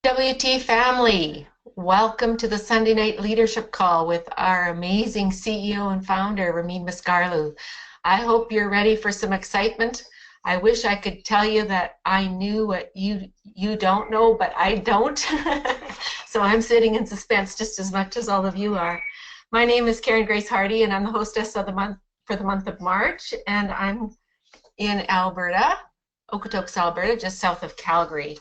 GWT family, welcome to the Sunday night leadership call with our amazing CEO and founder, Ramin Masgarlu. I hope you're ready for some excitement. I wish I could tell you that I knew what you don't know, but I don't. So I'm sitting in suspense just as much as all of you are. My name is Karen Grace Hardy, and I'm the hostess of the month for the month of March, and I'm in Alberta, Okotoks, Alberta, just south of Calgary.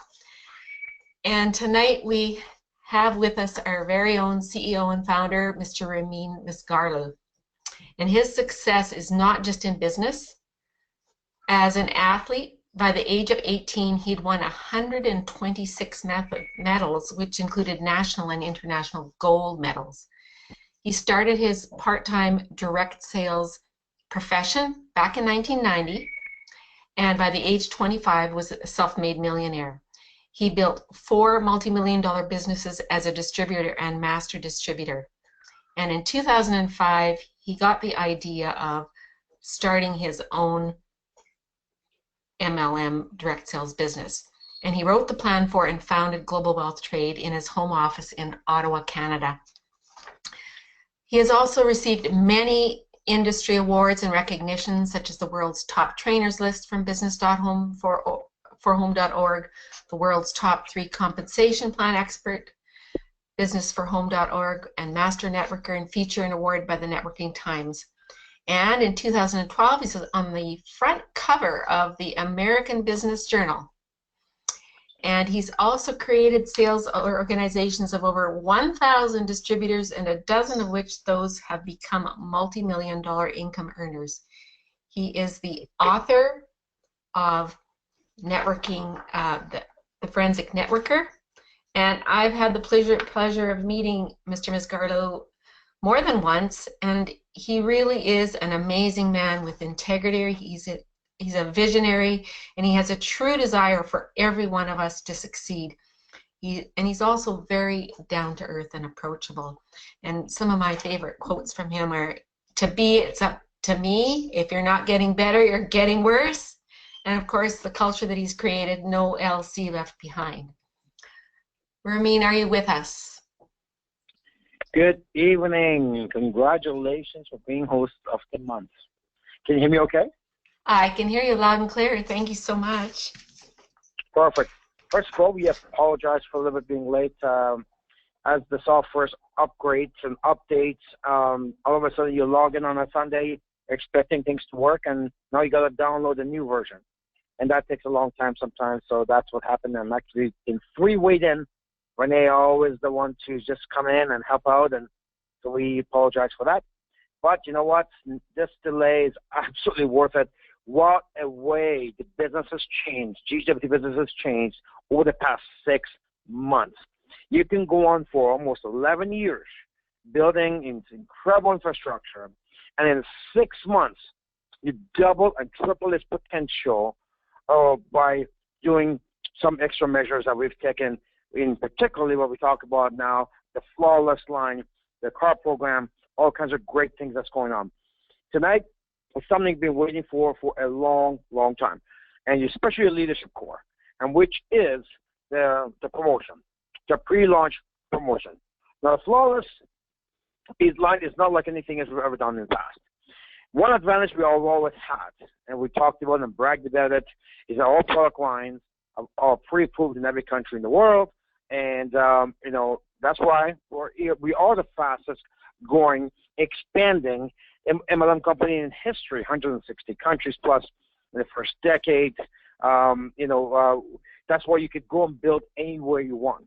And tonight we have with us our very own CEO and founder, Mr. Ramin Masgarlu. And his success is not just in business. As an athlete, by the age of 18, he'd won 126 medals, which included national and international gold medals. He started his part-time direct sales profession back in 1990, and by the age 25 was a self-made millionaire. He built 4 multi-million-dollar businesses as a distributor and master distributor. And in 2005, he got the idea of starting his own MLM direct sales business. And he wrote the plan for and founded Global Wealth Trade in his home office in Ottawa, Canada. He has also received many industry awards and recognitions, such as the world's top trainers list from business.home for home.org, the world's top 3 compensation plan expert, businessforhome.org, and master networker and feature and award by the Networking Times. And in 2012, he's on the front cover of the American Business Journal. And he's also created sales organizations of over 1,000 distributors, and a dozen of which those have become multi-million-dollar income earners. He is the author of Networking, the Forensic Networker, and I've had the pleasure of meeting Mr. Masgarlu more than once, and he really is an amazing man with integrity. He's a visionary, and he has a true desire for every one of us to succeed. He's also very down-to-earth and approachable. And some of my favorite quotes from him are, it's up to me. If you're not getting better, you're getting worse. And of course, the culture that he's created, no LC left behind. Ramin, are you with us? Good evening. Congratulations for being host of the month. Can you hear me okay? I can hear you loud and clear. Thank you so much. Perfect. First of all, we apologize for a little bit being late. As the software's upgrades and updates, all of a sudden you log in on a Sunday expecting things to work, and now you got to download a new version. And that takes a long time sometimes, so that's what happened. I'm actually in 3 weighed in. Renee always the one to just come in and help out, and so we apologize for that. But you know what? This delay is absolutely worth it. What a way the business has changed. GWT business has changed over the past 6 months. You can go on for almost 11 years building incredible infrastructure, and in 6 months, you double and triple its potential by doing some extra measures that we've taken, in particularly what we talk about now, the flawless line, the car program, all kinds of great things that's going on. Tonight is something you've been waiting for a long, long time, and especially your leadership core, and which is the promotion, the pre-launch promotion. Now, the flawless line is not like anything else we've ever done in the past. One advantage we all always had, and we talked about and bragged about it, is that all product lines are pre-approved in every country in the world, and that's why we are the fastest growing, expanding MLM company in history, 160 countries plus in the first decade. That's why you could go and build anywhere you want.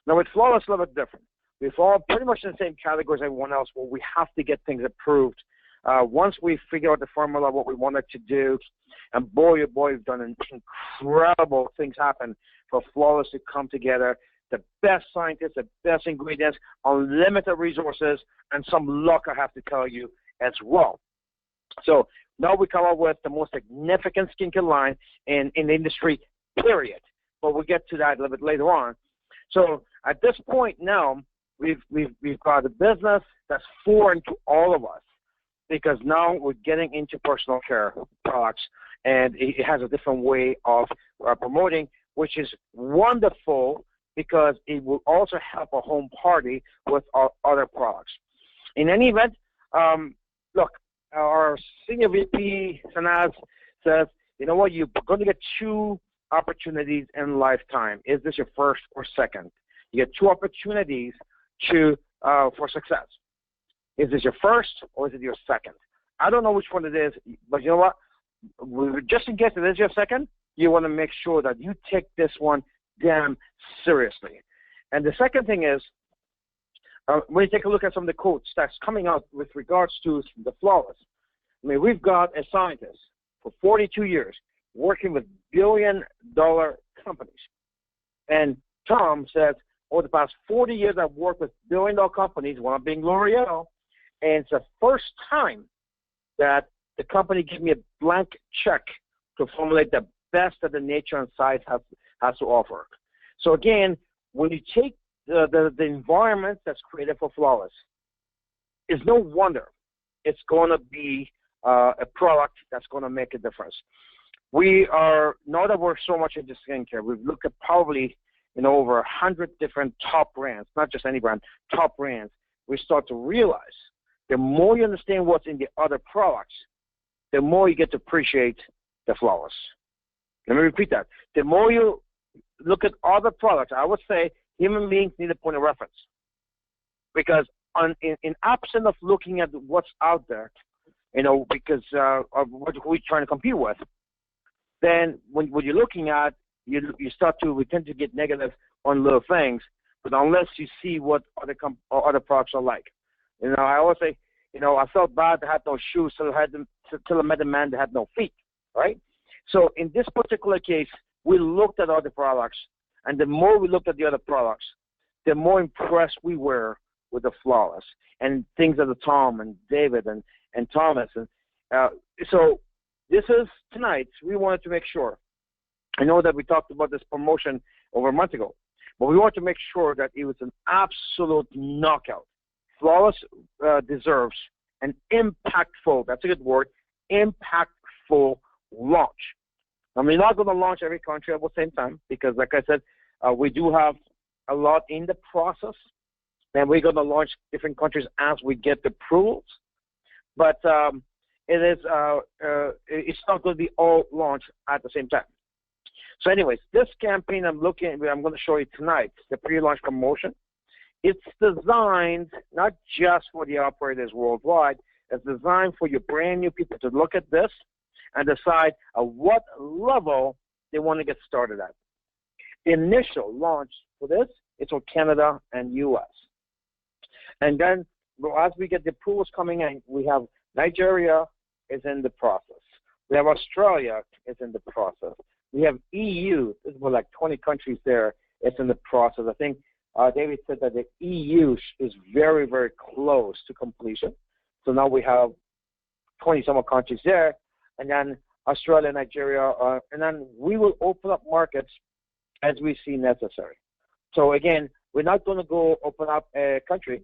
Now, with Flawless, a little bit different. We fall pretty much in the same category as everyone else, where we have to get things approved. Once we figure out the formula, what we wanted to do, and boy, oh boy, we've done incredible things happen for Flawless to come together. The best scientists, the best ingredients, unlimited resources, and some luck, I have to tell you, as well. So now we come up with the most significant skincare line in the industry, period. But we'll get to that a little bit later on. So at this point now, we've got a business that's foreign to all of us, because now we're getting into personal care products, and it has a different way of promoting, which is wonderful because it will also help a home party with our other products. In any event, look, our senior VP, Sanaz, says, you know what, you're going to get two opportunities in lifetime. Is this your first or second? You get two opportunities for success. Is this your first or is it your second? I don't know which one it is, but you know what? Just in case it is your second, you want to make sure that you take this one damn seriously. And the second thing is, when you take a look at some of the quotes that's coming out with regards to the flawless, I mean, we've got a scientist for 42 years working with billion-dollar companies. And Tom says, over the past 40 years, I've worked with billion-dollar companies, one being L'Oreal, and it's the first time that the company gives me a blank check to formulate the best that the nature and science has to offer. So again, when you take the environment that's created for flawless, it's no wonder it's going to be a product that's going to make a difference. We are, now that we're so much into skincare, we've looked at probably over 100 different top brands, not just any brand, top brands. We start to realize the more you understand what's in the other products, the more you get to appreciate the flawless. Let me repeat that. The more you look at other products, I would say human beings need a point of reference. Because in absence of looking at what's out there, because of what we're trying to compete with, then when you're looking at, we tend to get negative on little things, but unless you see what other products are like. I always say, I felt bad I had no shoes till I met a man that had no feet, right? So in this particular case, we looked at other products, and the more we looked at the other products, the more impressed we were with the flawless and things of the Tom and David and Thomas. And so this is tonight. We wanted to make sure. I know that we talked about this promotion over a month ago, but we want to make sure that it was an absolute knockout. Flawless deserves an impactful, that's a good word, impactful launch. I mean, we're not going to launch every country at the same time because, like I said, we do have a lot in the process, and we're going to launch different countries as we get the approvals. But it's not going to be all launched at the same time. So anyways, this campaign I'm going to show you tonight, the pre-launch promotion. It's designed not just for the operators worldwide. It's designed for your brand new people to look at this and decide at what level they want to get started at. The initial launch for this is for Canada and U.S. And then as we get the approvals coming in, we have Nigeria is in the process. We have Australia is in the process. We have EU. There's about like 20 countries there. It's in the process. I think David said that the EU is very, very close to completion. So now we have 20-some countries there, and then Australia, Nigeria, and then we will open up markets as we see necessary. So again, we're not going to go open up a country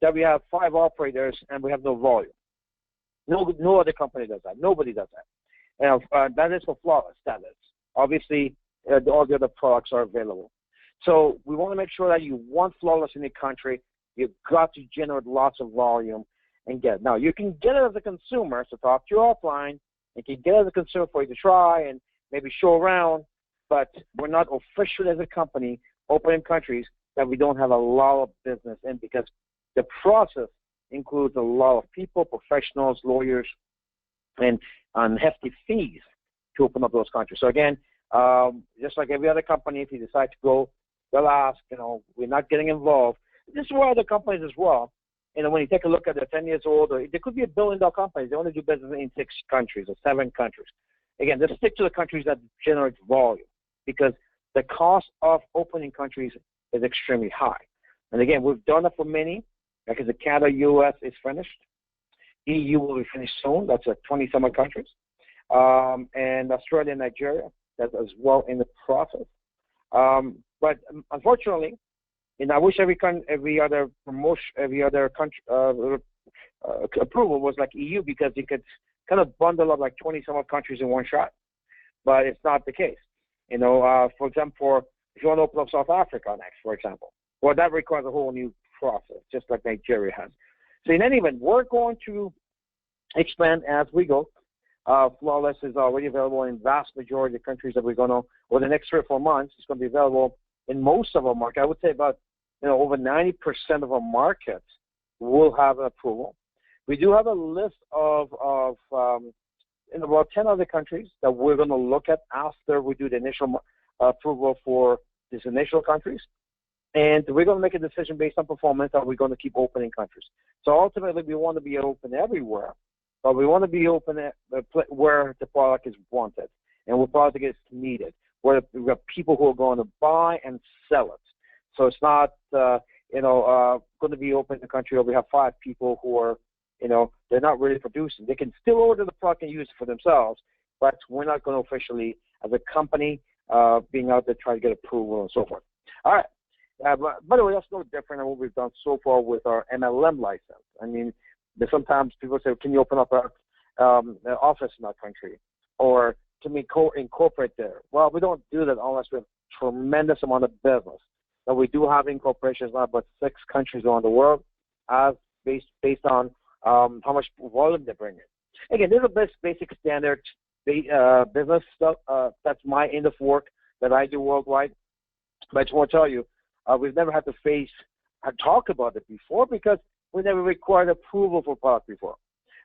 that we have 5 operators and we have no volume. No other company does that. Nobody does that. And that is for flawless. That is. Obviously, all the other products are available. So we want to make sure that you want flawless in the country. You've got to generate lots of volume and get it. Now, you can get it as a consumer, so talk to you offline. You can get it as a consumer for you to try and maybe show around, but we're not officially as a company opening countries that we don't have a lot of business in because the process includes a lot of people, professionals, lawyers, and hefty fees to open up those countries. So again, just like every other company, if you decide to go, they'll ask, we're not getting involved. This is why other companies as well. When you take a look at the 10 years old, or there could be $1 billion companies. They only do business in 6 countries or 7 countries. Again, just stick to the countries that generate volume because the cost of opening countries is extremely high. And again, we've done it for many. Like I said, Canada, U.S. is finished. EU will be finished soon. That's 20-some countries. And Australia and Nigeria, that's as well in the process. But unfortunately, I wish every other promotion, every other country approval was like EU because you could kind of bundle up like 20-some countries in one shot. But it's not the case. For example, if you want to open up South Africa next, for example. Well, that requires a whole new process, just like Nigeria has. So in any event, we're going to expand as we go. Flawless is already available in vast majority of countries that we're going to, over the next 3 or 4 months, it's going to be available in most of our market. I would say about, over 90% of our markets will have an approval. We do have a list of in about 10 other countries that we're going to look at after we do the initial approval for these initial countries. And we're going to make a decision based on performance, or we're going to keep opening countries. So ultimately, we want to be open everywhere, but we want to be open at where the product is wanted and where product is needed, where we have people who are going to buy and sell it. So it's not, going to be open in the country where we have 5 people who are, they're not really producing. They can still order the product and use it for themselves, but we're not going to officially, as a company, being out there trying to get approval and so forth. All right. By the way, that's no different than what we've done so far with our MLM license. I mean, sometimes people say, can you open up an office in that country? Or can we incorporate there? Well, we don't do that unless we have a tremendous amount of business. But we do have incorporations now, about 6 countries around the world, based on how much volume they bring in. Again, this is a basic standard business stuff. That's my end of work that I do worldwide. But I just want to tell you, we've never had to talk about it before because we never required approval for product before.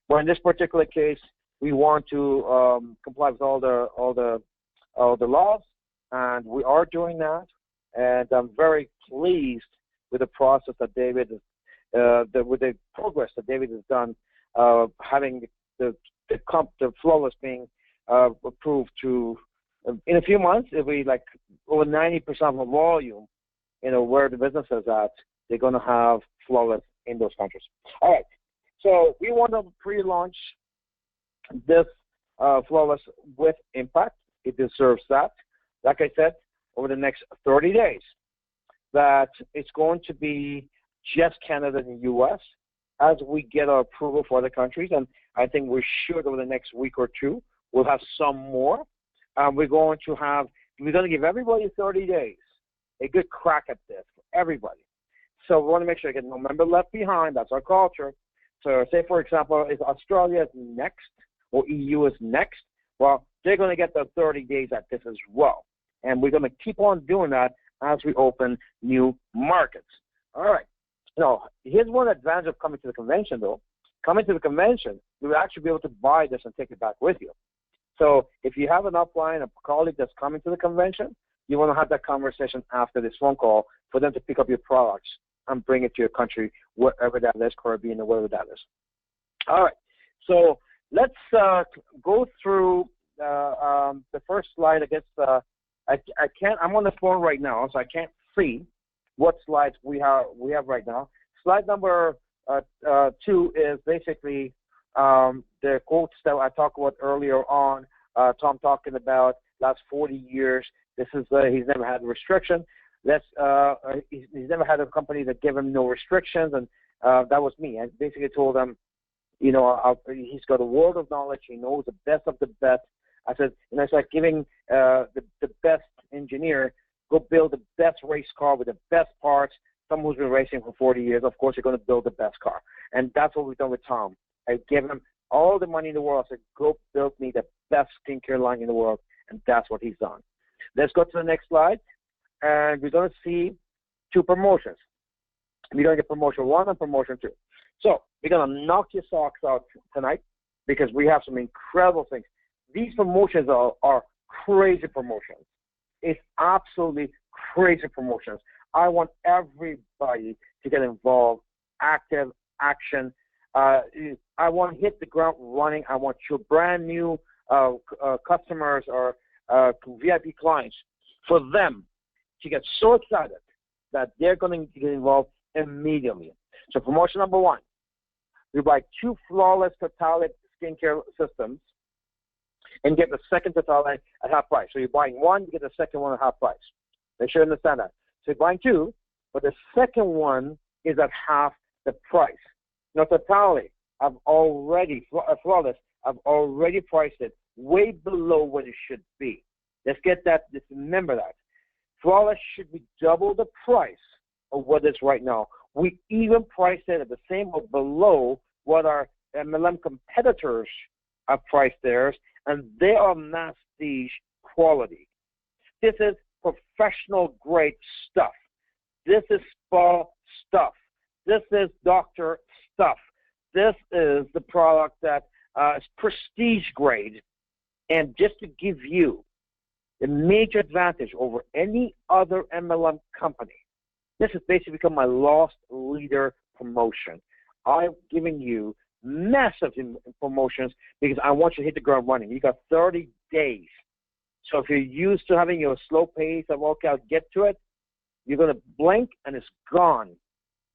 But in this particular case, we want to comply with all the laws, and we are doing that. And I'm very pleased with the process that David, with the progress that David has done, having the Flawless being approved to, in a few months, it'll be like over 90% of the volume, where the business is at, they're going to have Flawless in those countries. All right. So we want to pre-launch this Flawless with impact. It deserves that. Like I said, over the next 30 days, that it's going to be just Canada and the U.S. as we get our approval for other countries, and I think we should over the next week or 2. We'll have some more. We're going to give everybody 30 days, a good crack at this for everybody. So we want to make sure I get no member left behind. That's our culture. So say, for example, if Australia is next or EU is next, well, they're going to get the 30 days at this as well. And we're going to keep on doing that as we open new markets. All right. Now, here's one advantage of coming to the convention, though. Coming to the convention, you will actually be able to buy this and take it back with you. So if you have an upline, a colleague that's coming to the convention, you want to have that conversation after this phone call for them to pick up your products and bring it to your country, wherever that is, Caribbean or wherever that is. All right. So let's go through the first slide. I guess I can't. I'm on the phone right now, so I can't see what slides we have right now. Slide number 2 is basically the quotes that I talked about earlier on. Tom talking about last 40 years. This is he's never had a restriction. He's never had a company that gave him no restrictions, and that was me. I basically told him, he's got a world of knowledge. He knows the best of the best. I said, it's like giving the best engineer, go build the best race car with the best parts. Someone who's been racing for 40 years, of course, you're going to build the best car. And that's what we've done with Tom. I gave him all the money in the world. I said, go build me the best skincare line in the world, and that's what he's done. Let's go to the next slide, and we're going to see 2 promotions. We're going to get promotion 1 and promotion 2. So we're going to knock your socks out tonight because we have some incredible things. These promotions are crazy promotions. It's absolutely crazy promotions. I want everybody to get involved, active, action. I want to hit the ground running. I want your brand new customers or VIP clients, for them to get so excited that they're going to get involved immediately. So promotion number 1, you buy 2 Flawless Totalic skincare systems and get the second Totalic at half price. So you're buying 1, you get the second one at half price. Make sure you understand that. So you're buying 2, but the second one is at half the price. Now Totalic, Flawless, I've already priced it way below what it should be. Let's get that. Just remember that. Flawless should be double the price of what it is right now. We even priced it at the same or below what our MLM competitors have priced theirs, and they are prestige quality. This is professional grade stuff. This is spa stuff. This is doctor stuff. This is the product that is prestige grade. And just to give you the major advantage over any other MLM company, this has basically become my lost leader promotion. I'm giving you massive promotions because I want you to hit the ground running. You got 30 days. So if you're used to having your slow pace of workout, get to it, you're going to blink and it's gone.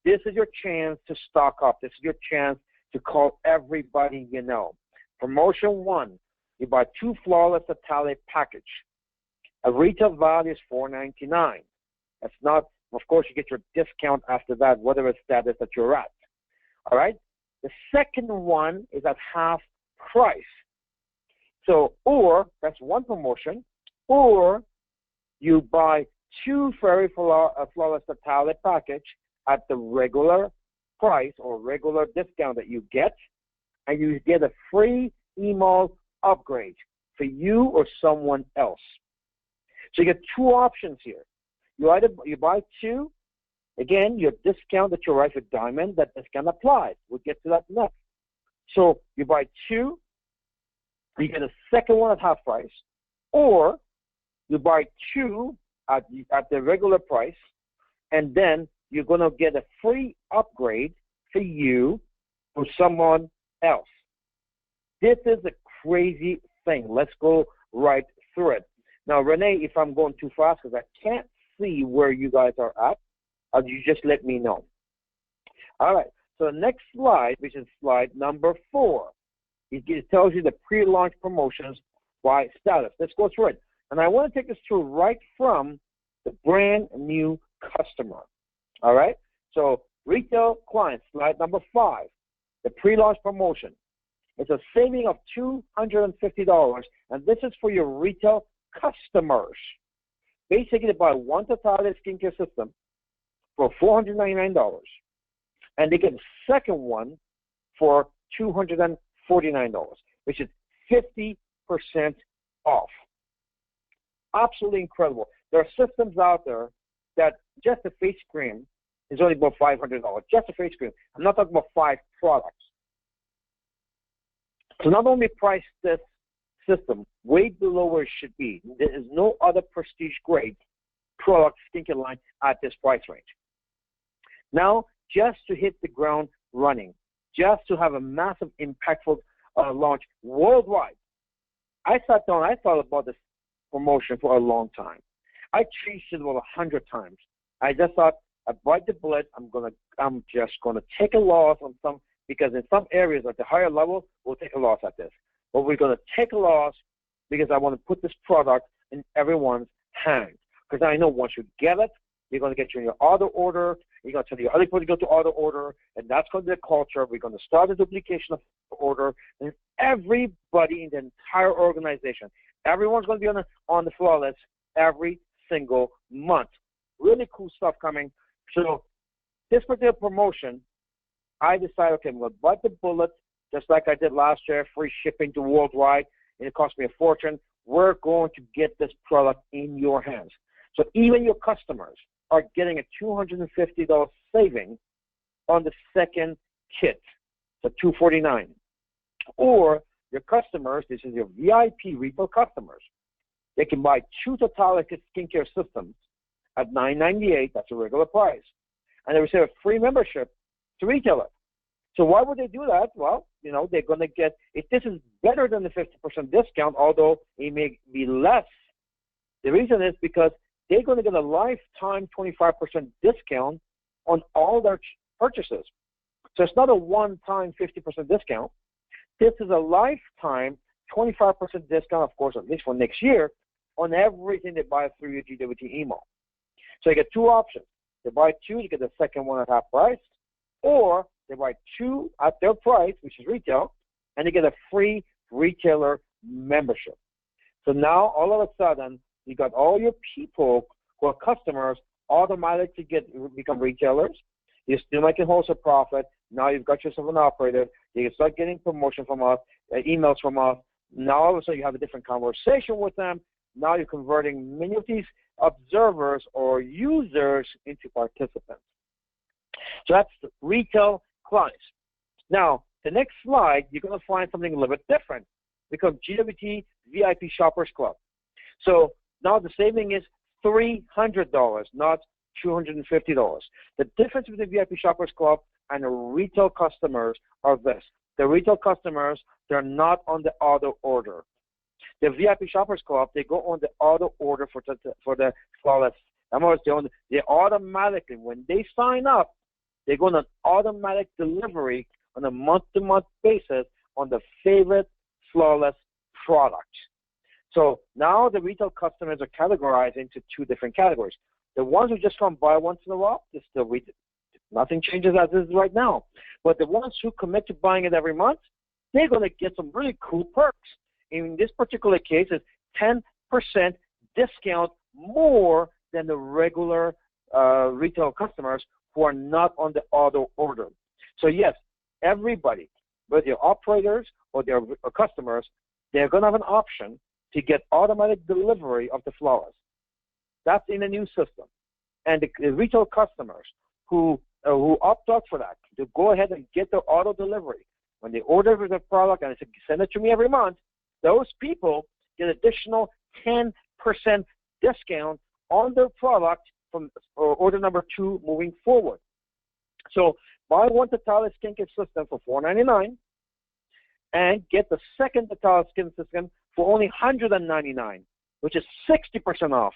This is your chance to stock up. This is your chance to call everybody you know. Promotion 1, you buy 2 Flawless Italian package. A retail value is $4.99. That's not, of course, you get your discount after that, whatever status that you're at. All right? The second one is at half price. So, or, that's one promotion, or you buy 2 Feri Flawless Italian package at the regular price or regular discount that you get, and you get a free email upgrade for you or someone else. So you get 2 options here. You buy 2, again, your discount that you write for Diamond, that discount applies. We'll get to that next. So you buy 2, you get a second one at half price, or you buy 2 at the regular price, and then you're going to get a free upgrade for you or someone else. This is a crazy thing. Let's go right through it. Now, Renee, if I'm going too fast because I can't see where you guys are at, you just let me know. All right. So the next slide, which is slide number 4, it tells you the pre-launch promotions by status. Let's go through it. And I want to take us through right from the brand new customer. All right? So retail clients, slide number 5, the pre-launch promotion. It's a saving of $250, and this is for your retail customers. Basically, they buy 1 Totality skincare system for $499, and they get a second one for $249, which is 50% off. Absolutely incredible. There are systems out there that just a face cream is only about $500. Just a face cream. I'm not talking about 5 products. So not only price this system way below where it should be, there is no other prestige grade product skincare line at this price range. Now, just to hit the ground running, just to have a massive, impactful launch worldwide, I sat down, I thought about this promotion for a long time. I changed it about 100 times. I just thought, I bite the bullet, I'm just gonna take a loss on some, because in some areas at the higher level, we'll take a loss at this. But we're gonna take a loss because I want to put this product in everyone's hands. Because I know once you get it, you're gonna get you in your auto order, you're gonna tell your other people to go to auto order, and that's gonna be the culture. We're gonna start a duplication of order, and everybody in the entire organization, everyone's gonna be on the Flawless every single month. Really cool stuff coming. So this particular promotion, I decided, okay, I'm going to bite the bullet, just like I did last year, free shipping to worldwide, and it cost me a fortune. We're going to get this product in your hands. So even your customers are getting a $250 saving on the second kit, so $249. Or your customers, this is your VIP retail customers, they can buy 2 Totality skincare systems at $998. That's a regular price. And they receive a free membership to retailer. So why would they do that? Well, you know, they're going to get, if this is better than the 50% discount, although it may be less, the reason is because they're going to get a lifetime 25% discount on all their purchases. So it's not a one-time 50% discount. This is a lifetime 25% discount, of course, at least for next year, on everything they buy through your GWT email. So you get 2 options. They buy 2, you get the second one at half price, or they buy 2 at their price, which is retail, and they get a free retailer membership. So now, all of a sudden, you got all your people who are customers automatically become retailers. You're still making wholesale profit. Now you've got yourself an operator. You can start getting promotion from us, emails from us. Now all of a sudden you have a different conversation with them. Now you're converting many of these observers or users into participants. So that's retail clients. Now, the next slide, you're going to find something a little bit different. Because GWT VIP Shoppers Club. So now the saving is $300, not $250. The difference between the VIP Shoppers Club and the retail customers are this. The retail customers, they're not on the auto order. The VIP Shoppers Club, they go on the auto order for the flawless. They automatically, when they sign up, they go on an automatic delivery on a month-to-month basis on the favorite flawless product. So now the retail customers are categorized into two different categories. The ones who just come buy once in a while, they still retail. Nothing changes as is right now. But the ones who commit to buying it every month, they're going to get some really cool perks. In this particular case, it's 10% discount more than the regular retail customers who are not on the auto order. So yes, everybody, whether they're operators or their customers, they're going to have an option to get automatic delivery of the flowers. That's in the new system. And the retail customers who opt out for that, to go ahead and get their auto delivery. When they order the product and they say, send it to me every month, those people get additional 10% discount on their product from order number 2 moving forward. So buy one Totalis skincare system for $4.99 and get the second Totalis skin system for only $199, which is 60% off.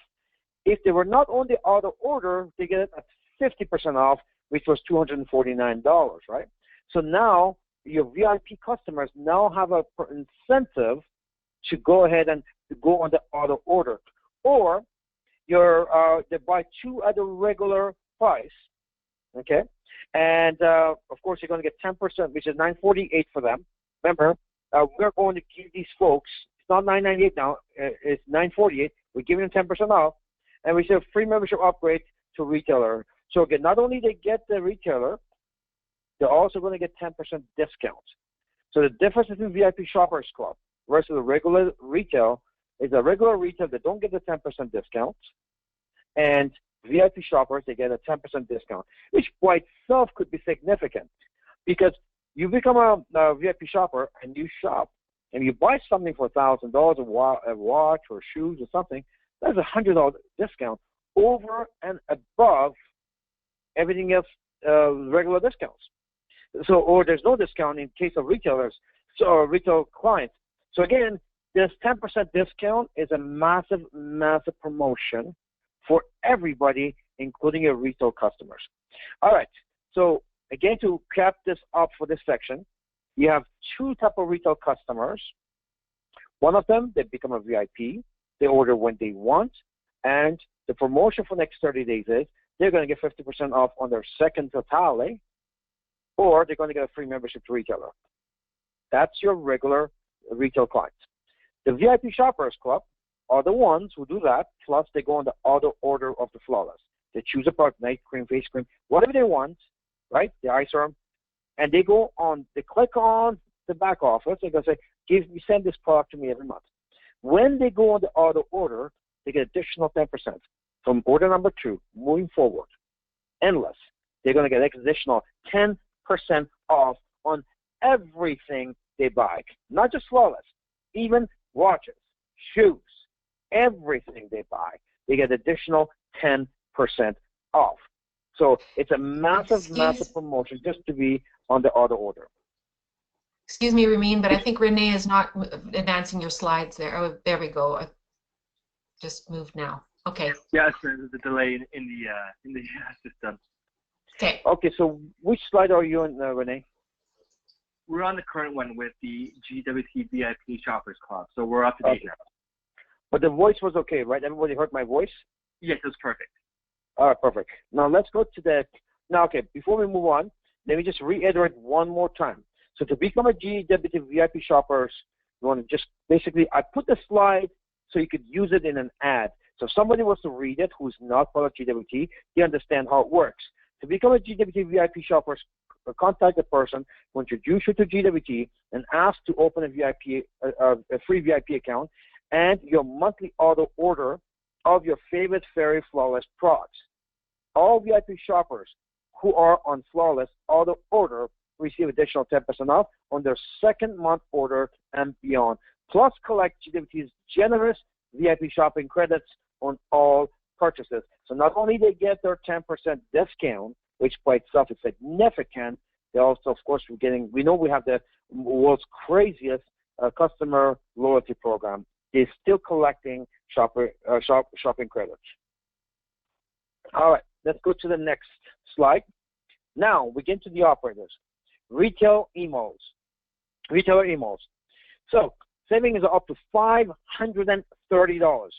If they were not on the auto order, they get it at 50% off, which was $249, right? So now your VIP customers now have an incentive to go ahead and go on the auto order. Or they buy 2 at the regular price, okay? And of course, you're going to get 10%, which is $948 for them. Remember, we're going to give these folks, it's not $998 now, it's $948. We're giving them 10% off, and we say free membership upgrade to retailer. So again, not only they get the retailer, they're also going to get 10% discount. So the difference between VIP Shoppers Club versus the regular retail is the regular retail, they don't get the 10% discount, and VIP shoppers, they get a 10% discount, which by itself could be significant because you become a VIP shopper and you shop and you buy something for $1,000, a watch or shoes or something, that's $100 discount over and above everything else, regular discounts. So, or there's no discount in case of retailers, so retail clients. So again, this 10% discount is a massive, massive promotion for everybody, including your retail customers. All right, so again, to cap this up for this section, you have 2 types of retail customers. One of them, they become a VIP. They order when they want, and the promotion for the next 30 days is they're going to get 50% off on their second Totale, or they're going to get a free membership to retailer. That's your regular retail clients. The VIP Shoppers Club are the ones who do that, plus they go on the auto order of the flawless. They choose a product, night cream, face cream, whatever they want, right? The eye serum, and they go on, they click on the back office, they're going to say, send this product to me every month. When they go on the auto order, they get additional 10% from order number 2 moving forward. Endless. They're going to get additional 10% off on everything they buy, not just flawless, even watches, shoes, everything they buy, they get additional 10% off. So it's a massive, massive promotion just to be on the auto order. Excuse me, Ramin, but I think Renee is not advancing your slides there. Oh, there we go. I just moved now. Okay. Yes, there's a delay in the system. Okay. Okay, so which slide are you on, Renee? We're on the current one with the GWT VIP Shoppers Club, so we're up to date now. But the voice was okay, right? Everybody heard my voice? Yes, it was perfect. All right, perfect. Now let's go to the, now okay, before we move on, let me just reiterate one more time. So to become a GWT VIP Shoppers, you want to just basically, I put the slide so you could use it in an ad. So if somebody was to read it who's not part of GWT, they understand how it works. To become a GWT VIP shopper, contact the person who introduced you to GWT and ask to open a free VIP account and your monthly auto order of your favorite Feri Flawless products. All VIP shoppers who are on Flawless auto order receive additional 10% off on their second month order and beyond. Plus, collect GWT's generous VIP shopping credits on all purchases. So not only they get their 10% discount, which by itself is significant, they also, of course, we know we have the world's craziest customer loyalty program. They're still collecting shopping credits. All right, let's go to the next slide. Now we get to the operators. Retailer emails. So savings are up to $530.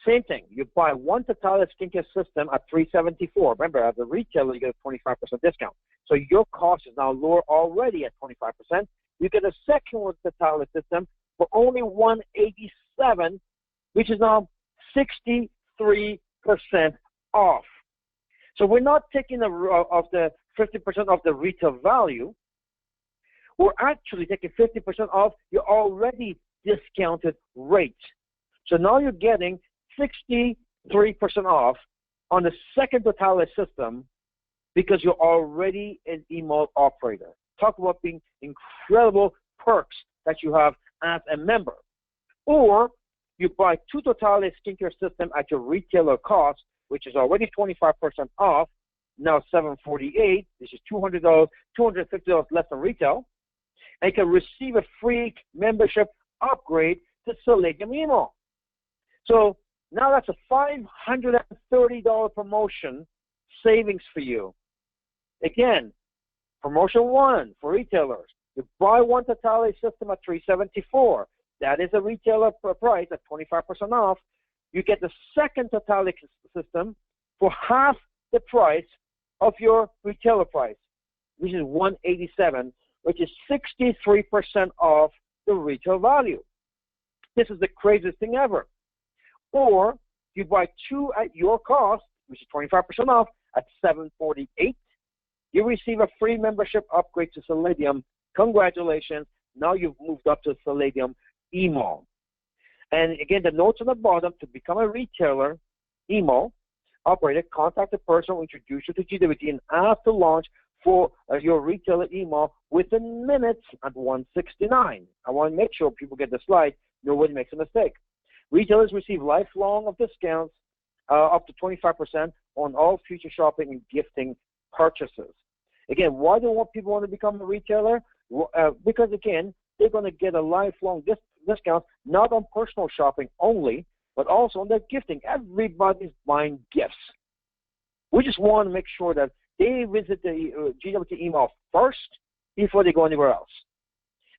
Same thing. You buy one Totalis skincare system at $374. Remember, as a retailer, you get a 25% discount. So your cost is now lower already at 25%. You get a second one Totalis system for only $187, which is now 63% off. So we're not taking the 50% off the retail value. We're actually taking 50% off your already discounted rate. So now you're getting 63% off on the second Totalis system because you're already an email operator. Talk about being incredible perks that you have as a member. Or you buy two Totalis skincare systems at your retailer cost, which is already 25% off, now $748. This is $200, $250 less than retail. And you can receive a free membership upgrade to Selenium Email. So now that's a $530 promotion savings for you. Again, promotion one for retailers. You buy one Totalis system at $374. That is a retailer price at 25% off. You get the second Totalis system for half the price of your retailer price, which is $187, which is 63% off the retail value. This is the craziest thing ever. Or you buy two at your cost, which is 25% off at $748. You receive a free membership upgrade to Selenium. Congratulations. Now you've moved up to Selenium Email. And again, the notes on the bottom: to become a retailer email operator, contact the person who introduced you to GWT and ask to launch for your retailer email within minutes at $169. I want to make sure people get the slide. Nobody makes a mistake. Retailers receive lifelong of discounts up to 25% on all future shopping and gifting purchases. Again, why do people want to become a retailer? Because, again, they're going to get a lifelong discount, not on personal shopping only, but also on their gifting. Everybody's buying gifts. We just want to make sure that they visit the GWT email first before they go anywhere else.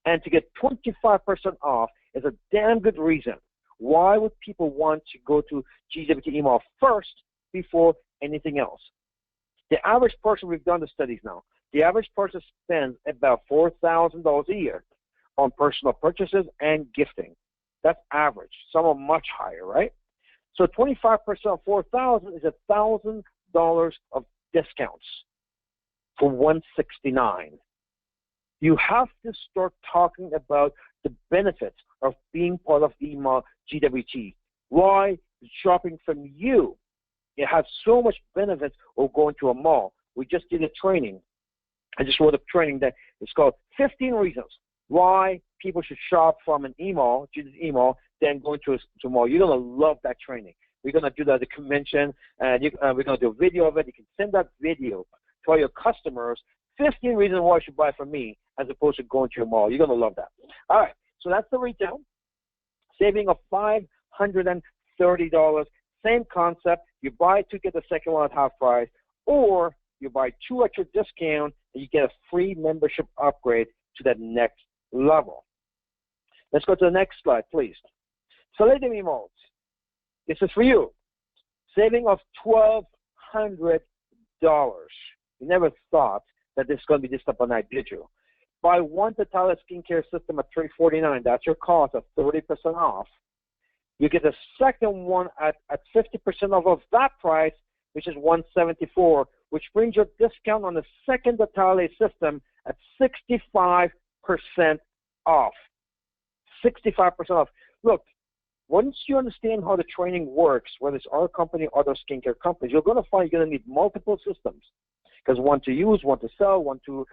And to get 25% off is a damn good reason. Why would people want to go to GWT email first before anything else? The average person, we've done the studies now, the average person spends about $4,000 a year on personal purchases and gifting. That's average. Some are much higher, right? So 25% of $4,000 is $1,000 of discounts for $169. You have to start talking about the benefits of being part of email GWT. Why shopping from you? It has so much benefits of going to a mall. We just did a training. I just wrote a training that is called 15 Reasons Why People Should Shop from an email, GWT email, then going to a mall. You're going to love that training. We're going to do that at the convention, and we're going to do a video of it. You can send that video to all your customers. 15 reasons why you should buy from me as opposed to going to a mall. You're going to love that. All right, so that's the retail. Saving of $530. Same concept. You buy two, get the second one at half price, or you buy two at your discount, and you get a free membership upgrade to that next level. Let's go to the next slide, please. Selenium emotes. This is for you. Saving of $1,200. You never thought that this is going to be this up on night, did you? Buy one Totalis skincare system at $349. That's your cost of 30% off. You get the second one at 50% off of that price, which is $174, which brings your discount on the second Atali system at 65% off. 65% off. Look, once you understand how the training works, whether it's our company or other skincare companies, you're going to find you're going to need multiple systems. Because one to use, one to sell, one to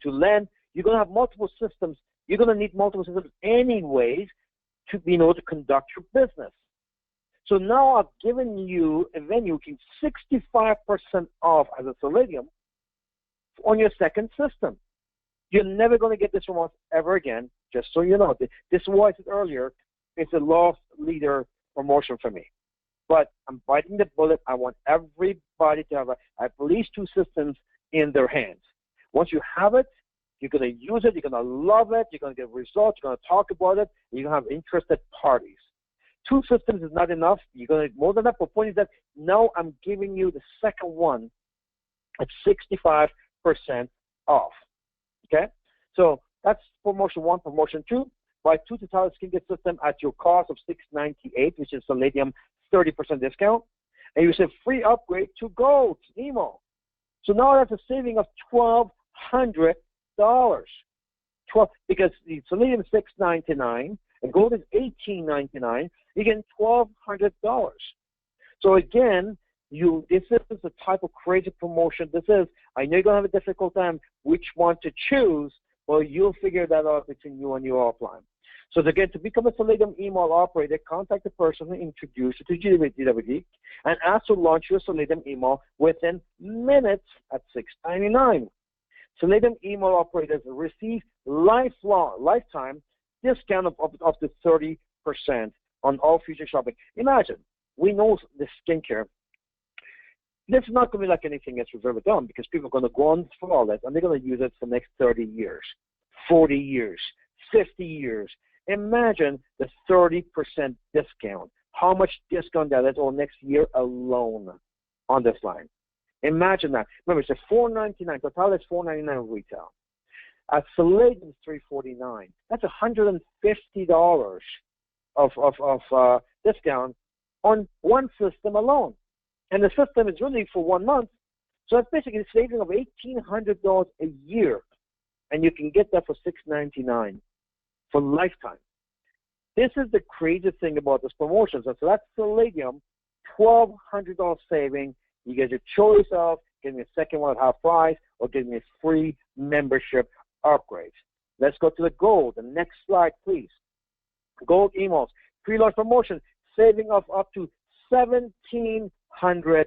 lend. You're going to have multiple systems. You're going to need multiple systems anyways to be able to conduct your business. So now I've given you a venue 65% off as a Solidium on your second system. You're never going to get this from us ever again, just so you know. This is why I said earlier, it's a loss leader promotion for me. But I'm biting the bullet. I want everybody to have at least two systems in their hands. Once you have it, you're going to use it, you're going to love it, you're going to get results, you're going to talk about it, you're going to have interested parties. Two systems is not enough. You're going to need more than that. But the point is that now I'm giving you the second one at 65% off. Okay? So that's promotion one. Promotion two, buy two Total Skincare System at your cost of $698, which is Palladium 30% discount. And you say free upgrade to Gold, Emo. So now that's a saving of $1,200. Because the Palladium is $699 and Gold is $1899, you get $1,200. So again, this is the type of crazy promotion this is. I know you're gonna have a difficult time which one to choose, well, you'll figure that out between you and your offline. So again, to become a Solidium email operator, contact the person who introduced you to GWT and ask to launch your Solidium email within minutes at $699. Solidium email operators receive lifetime discount of up to 30% on all future shopping. Imagine, we know the skincare. This is not going to be like anything else we've ever done because people are going to go on for it and they're going to use it for the next 30 years, 40 years, 50 years. Imagine the 30% discount. How much discount that is on next year alone on this line. Imagine that. Remember, it's a $499. Total is $499 retail. At Solidium, it's $349. That's $150 of discount on one system alone. And the system is really for 1 month. So that's basically a saving of $1,800 a year. And you can get that for $699 for lifetime. This is the crazy thing about this promotion. So that's Solidium, $1,200 saving. You get your choice of getting a second one at half price or getting a free membership upgrade. Let's go to the Gold. The next slide, please. Gold emails. Pre-launch promotion, saving of up to $1,700.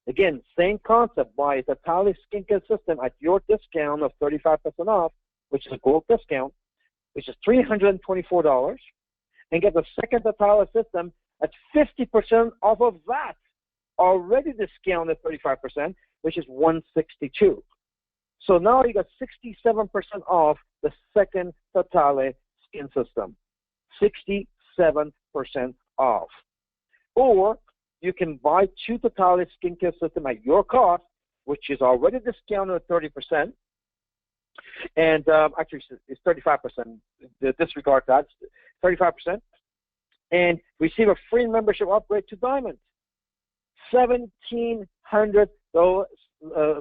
Again, same concept. Buy a Total Skincare System at your discount of 35% off, which is a Gold discount, which is $324, and get the second Total system at 50% off of that. Already discounted 35%, which is $162. So now you got 67% off the second Total Skin System. 67% off. Or you can buy two Total Skincare System at your cost, which is already discounted at 30%. And actually, it's 35%. Disregard that. 35%. And receive a free membership upgrade to Diamond. $1,700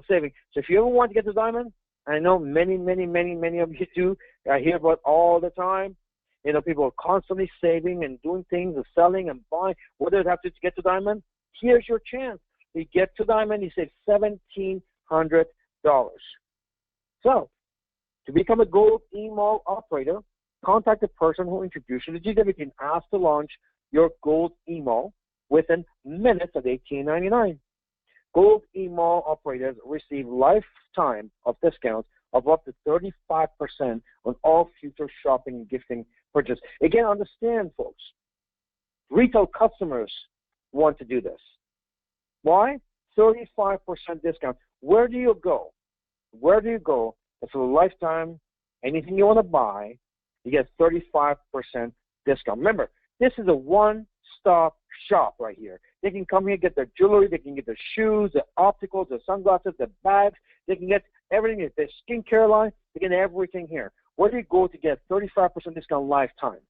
saving. So if you ever want to get to Diamond, I know many of you do. I hear about all the time. You know, people are constantly saving and doing things and selling and buying. What do they have to get to Diamond? Here's your chance. You get to Diamond, you save $1,700. So, to become a Gold email operator, contact the person who introduced you to GWT and ask to launch your Gold email within minutes at $18.99. Gold email operators receive lifetime of discounts of up to 35% on all future shopping and gifting purchases. Again, understand, folks, retail customers want to do this. Why? 35% discount. Where do you go? Where do you go? It's a lifetime. Anything you want to buy, you get 35% discount. Remember, this is a one-stop shop right here. They can come here, get their jewelry, they can get their shoes, their opticals, their sunglasses, their bags. They can get everything, their skincare line, they get everything here. Where do you go to get 35% discount lifetime?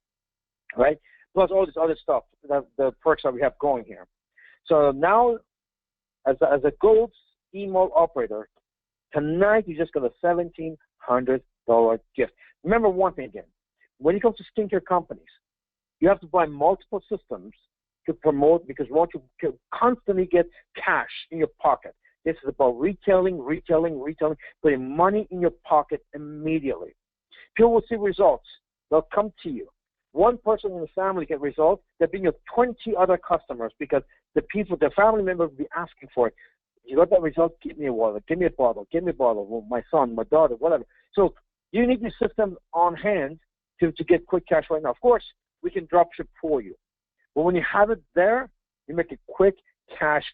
Right? plus all this other stuff, the perks that we have going here. So now, as a gold email operator, tonight you just got a $1,700 gift. Remember one thing again. When it comes to skincare companies, you have to buy multiple systems to promote because we want you to constantly get cash in your pocket. This is about retailing, putting money in your pocket immediately. People will see results. They'll come to you. One person in the family get results, there bring you 20 other customers because the family members will be asking for it. You got that result? Give me a wallet, give me a bottle, well, my son, my daughter, whatever. So you need these systems on hand to get quick cash right now. Of course, we can drop ship for you. But when you have it there, you make a quick cash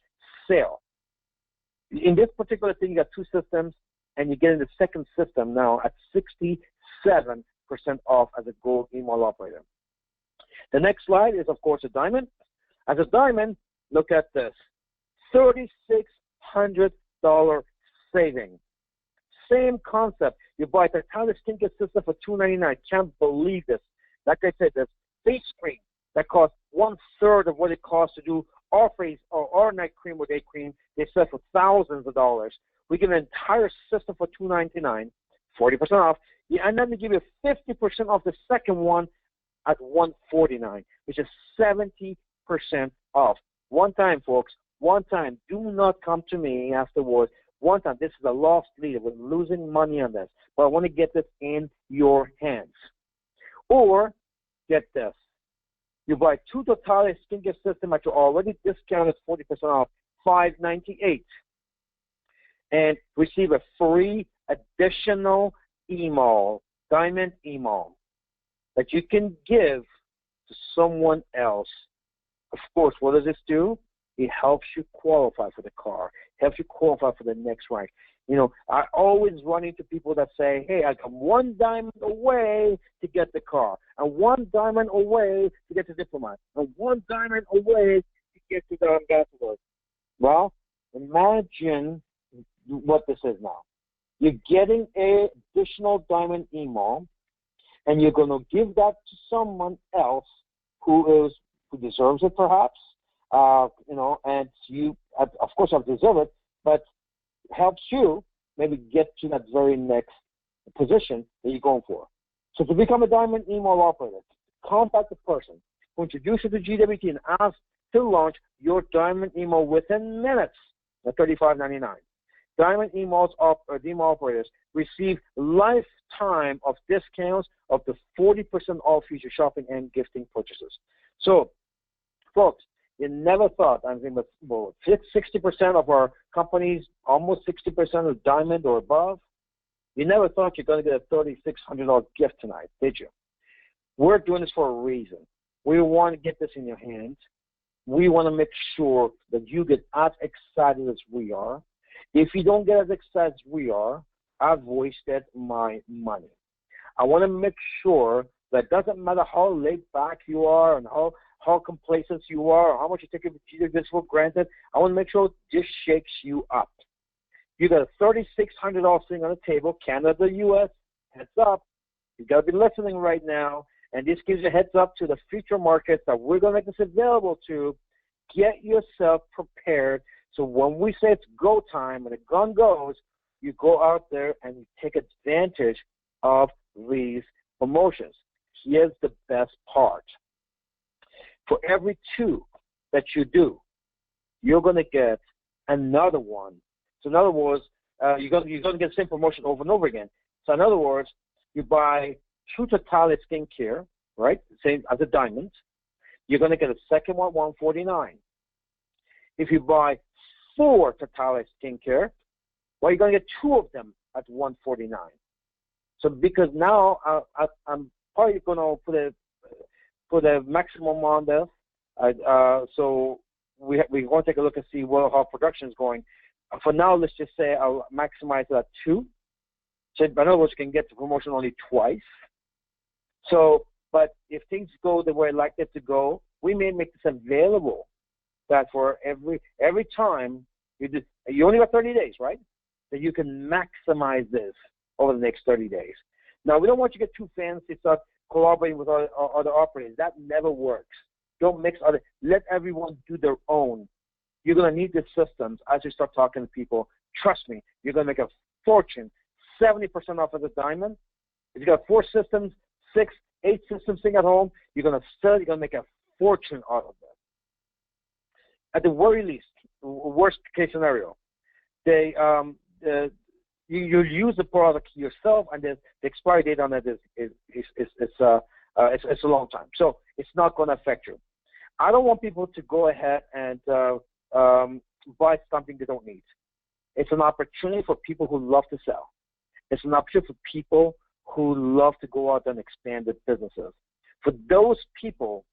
sale. In this particular thing, you got two systems, and you get in the second system now at 67% off as a gold email operator. The next slide is, of course, a diamond. As a diamond, look at this. $3,600 saving. Same concept. You buy the Totality Skincare System for $299. Can't believe this. Like I said, this face cream that costs 1/3 of what it costs to do our face or our night cream or day cream. They sell for thousands of dollars. We give an entire system for $299, 40% off. Yeah, and then we give you 50% off the second one at $149, which is 70% off. One time, folks. One time. Do not come to me afterwards. One time. This is a lost leader. We're losing money on this. But I want to get this in your hands. Or, get this. You buy two Totality Skincare System at your already discounted 40% off, $598. And receive a free additional email, diamond email, that you can give to someone else. Of course, what does this do? It helps you qualify for the car, helps you qualify for the next rank. You know, I always run into people that say, hey, I come one diamond away to get the car, and one diamond away to get the diplomat, and one diamond away to get to the ambassador. Well, imagine what this is now. You're getting an additional diamond email, and you're going to give that to someone else who deserves it, perhaps. You know, and you, of course, have to deserve it, but helps you maybe get to that very next position that you're going for. So to become a diamond email operator, contact the person who introduced you to GWT and ask to launch your diamond email within minutes at $35.99. Diamond email operators receive lifetime of discounts up to 40% off future shopping and gifting purchases. So, folks, you never thought, I think, well, 60% of our companies, almost 60% of diamond or above, you never thought you're going to get a $3,600 gift tonight, did you? We're doing this for a reason. We want to get this in your hands. We want to make sure that you get as excited as we are. If you don't get as excited as we are, I've wasted my money. I want to make sure that it doesn't matter how laid back you are and how complacent you are or how much you take this for granted. I want to make sure this shakes you up. You got a $3,600 sitting on the table, Canada, US, heads up. You got to be listening right now. And this gives you a heads up to the future markets that we're going to make this available to. Get yourself prepared so when we say it's go time and the gun goes, you go out there and you take advantage of these promotions. Here's the best part. For every two that you do, you're going to get another one. So in other words, you're going to get the same promotion over and over again. So in other words, you buy two Totality Skincare, right, same as a diamond, you're going to get a second one, $149. If you buy 4 Totality Skincare, well, you're going to get 2 of them at $149. So because now I'm probably going to put a maximum on this, so we're going to take a look and see how production is going. For now, let's just say I'll maximize it at 2. So in other words, you can get the promotion only twice. So, but if things go the way I'd like it to go, we may make this available. That for every time you only got 30 days, right? That you can maximize this over the next 30 days. Now, we don't want you to get too fancy, start collaborating with other operators. That never works. Don't mix other. Let everyone do their own. You're going to need the systems as you start talking to people. Trust me, you're going to make a fortune. 70% off of the diamond. If you got 4 systems, 6, 8 systems sitting at home, you're going to sell. You're going to make a fortune out of it. At the very least, worst case scenario, you'll use the product yourself, and the expiry date on it is a long time. So it's not going to affect you. I don't want people to go ahead and buy something they don't need. It's an opportunity for people who love to sell. It's an opportunity for people who love to go out and expand their businesses. For those people,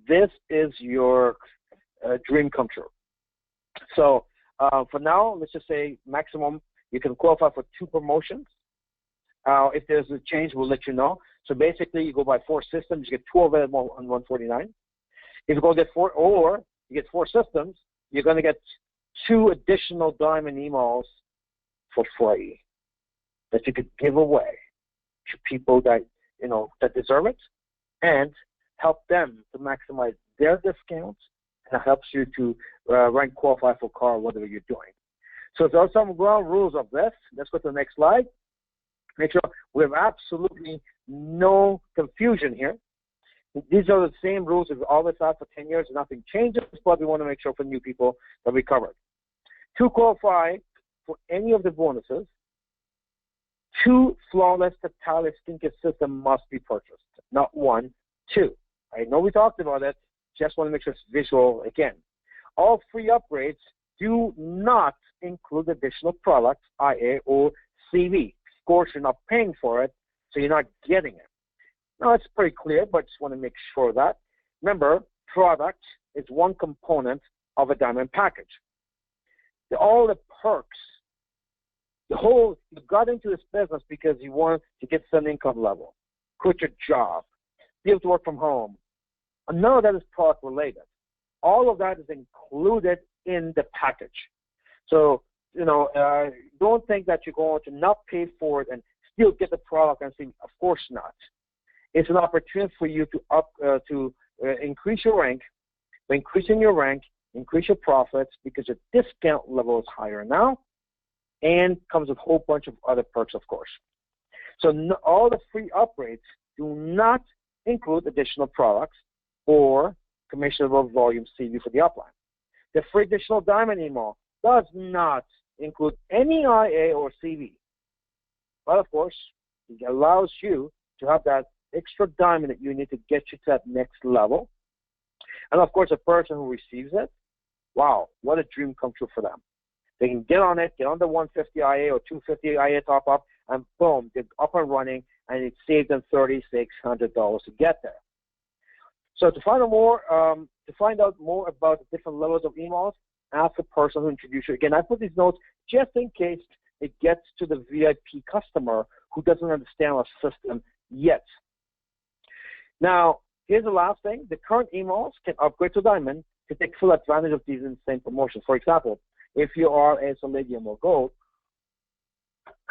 this is your dream come true. So for now, let's just say maximum, you can qualify for 2 promotions. If there's a change, we'll let you know. So basically, you go buy 4 systems, you get 2 of them on $149. If you go get 4, or you get 4 systems, you're going to get 2 additional diamond emails for free that you could give away to people that that deserve it, and help them to maximize their discounts, and it helps you to rank qualify for car, whatever you're doing. So there are some ground rules of this. Let's go to the next slide. Make sure we have absolutely no confusion here. These are the same rules we've always had for 10 years. Nothing changes, but we want to make sure for new people that we covered. To qualify for any of the bonuses, 2 flawless Totalis skincare systems must be purchased. Not 1, 2. I know we talked about it. Just want to make sure it's visual again. All free upgrades do not include additional products, IA or CV. Of course, you're not paying for it, so you're not getting it. Now, it's pretty clear, but just want to make sure that. Remember, product is one component of a diamond package. All the perks, you got into this business because you want to get some income level, quit your job, be able to work from home. And none of that is product related. All of that is included in the package. So, don't think that you're going to not pay for it and still get the product and say, of course not. It's an opportunity for you to increase your rank. By increasing your rank, increase your profits because your discount level is higher now, and comes with a whole bunch of other perks, of course. So all the free upgrades do not include additional products or commissionable volume CV for the upline. The free additional diamond email does not include any IA or CV. But of course, it allows you to have that extra diamond that you need to get you to that next level. And of course, a person who receives it, wow, what a dream come true for them. They can get on it, get on the 150 IA or 250 IA top up, and boom, they're up and running, and it saved them $3,600 to get there. So to find out more about the different levels of emails, ask the person who introduced you. Again, I put these notes just in case it gets to the VIP customer who doesn't understand our system yet. Now, here's the last thing. The current emails can upgrade to Diamond to take full advantage of these insane promotions. For example, if you are a Palladium or Gold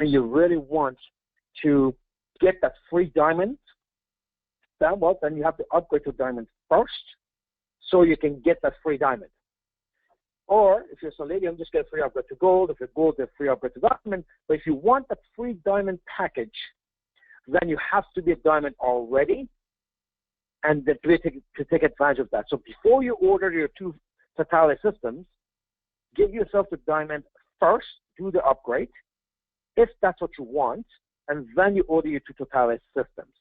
and you really want to get that free Diamond, then you have to upgrade to Diamond first so you can get that free Diamond. Or if you're Palladium, just get a free upgrade to Gold. If you're Gold, get a free upgrade to Diamond. But if you want that free Diamond package, then you have to be a Diamond already and to take advantage of that. So before you order your 2 Totalis systems, give yourself the Diamond first, do the upgrade, if that's what you want, and then you order your 2 Totalis systems.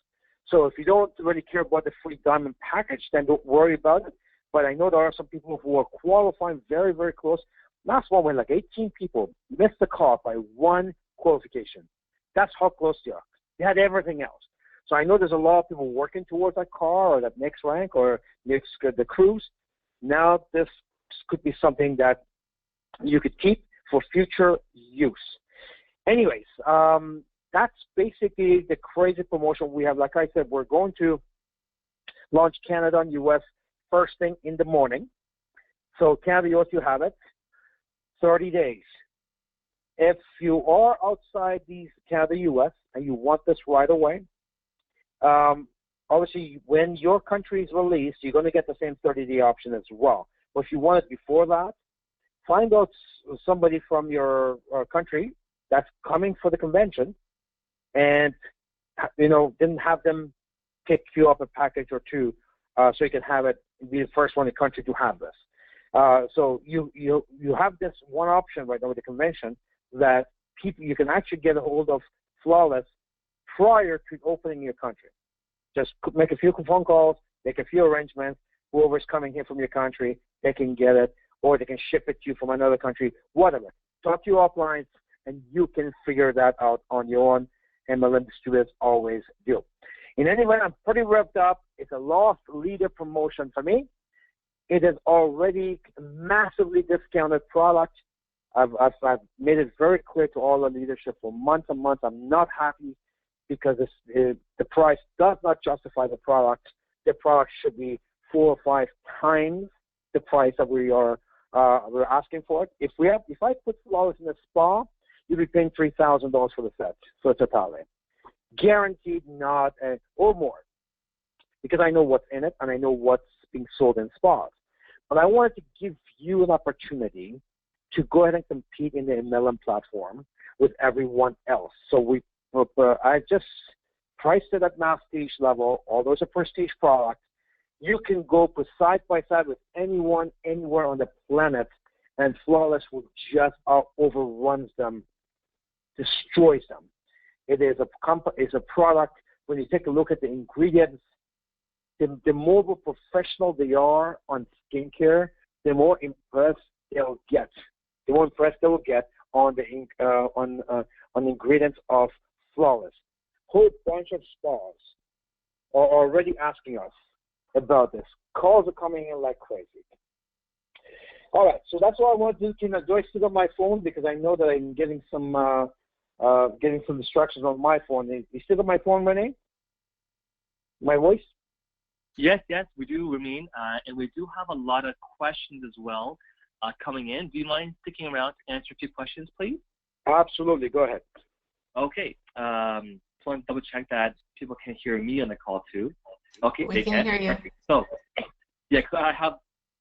So if you don't really care about the free Diamond package, then don't worry about it. But I know there are some people who are qualifying very, very close. Last one, when like 18 people missed the cut by 1 qualification. That's how close they are. They had everything else. So I know there's a lot of people working towards that car or that next rank or next the cruise. Now this could be something that you could keep for future use. Anyways, that's basically the crazy promotion we have. Like I said, we're going to launch Canada and US first thing in the morning. So Canada, US, you have it. 30 days. If you are outside these Canada, US, and you want this right away, obviously, when your country is released, you're going to get the same 30-day option as well. But if you want it before that, find out somebody from your country that's coming for the convention, and then have them pick you up a package or two, so you can have it, be the first one in the country to have this. So you have this one option right now with the convention that you can actually get a hold of Flawless prior to opening your country. Just make a few phone calls, make a few arrangements. Whoever's coming here from your country, they can get it, or they can ship it to you from another country, whatever. Talk to your uplines, and you can figure that out on your own. MLM distributors always do. In any way, I'm pretty revved up. It's a lost leader promotion for me. It is already massively discounted product. I've made it very clear to all the leadership for months and months. I'm not happy because the price does not justify the product. The product should be 4 or 5 times the price that we're asking for it. If I put Flawless in a spa, you'll be paying $3,000 for the set, for the totality. Guaranteed, not or more, because I know what's in it and I know what's being sold in spas. But I wanted to give you an opportunity to go ahead and compete in the MLM platform with everyone else. So I just priced it at masstige level. Although it's a prestige product, you can go side by side with anyone, anywhere on the planet, and Flawless will just overruns them, destroys them. It is a product. When you take a look at the ingredients, the more professional they are on skincare, the more impressed they'll get. The more impressed they will get on the ingredients of Flawless. Whole bunch of spas are already asking us about this. Calls are coming in like crazy. All right, so that's all I want to do. Do I still have my phone, because I know that I'm getting some instructions on my phone. You still got my phone, Renee? My voice? Yes, we do, Ramin, and we do have a lot of questions as well coming in. Do you mind sticking around to answer a few questions, please? Absolutely. Go ahead. Okay. So I want to double check that people can hear me on the call too. Okay, We can hear you. Perfect. So, yeah, because I have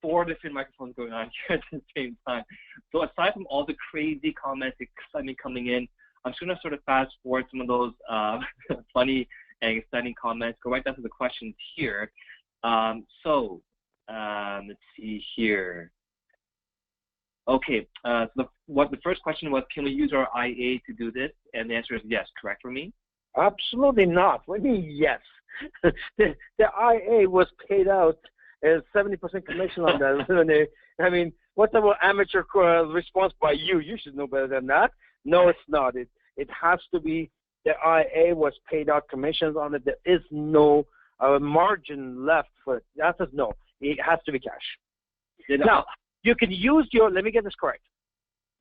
4 different microphones going on here at the same time. So aside from all the crazy comments, excitement coming in, I'm just going to sort of fast forward some of those funny and exciting comments, go right down to the questions here. Let's see here. Okay, so the first question was, can we use our IA to do this? And the answer is yes, correct for me? Absolutely not. What do you mean yes? the IA was paid out as 70% commission on that. I mean, what's the amateur response by you? You should know better than that. No, it's not. It has to be the IA was paid out commissions on it. There is no margin left for it. That is no. It has to be cash. Now, you can use let me get this correct.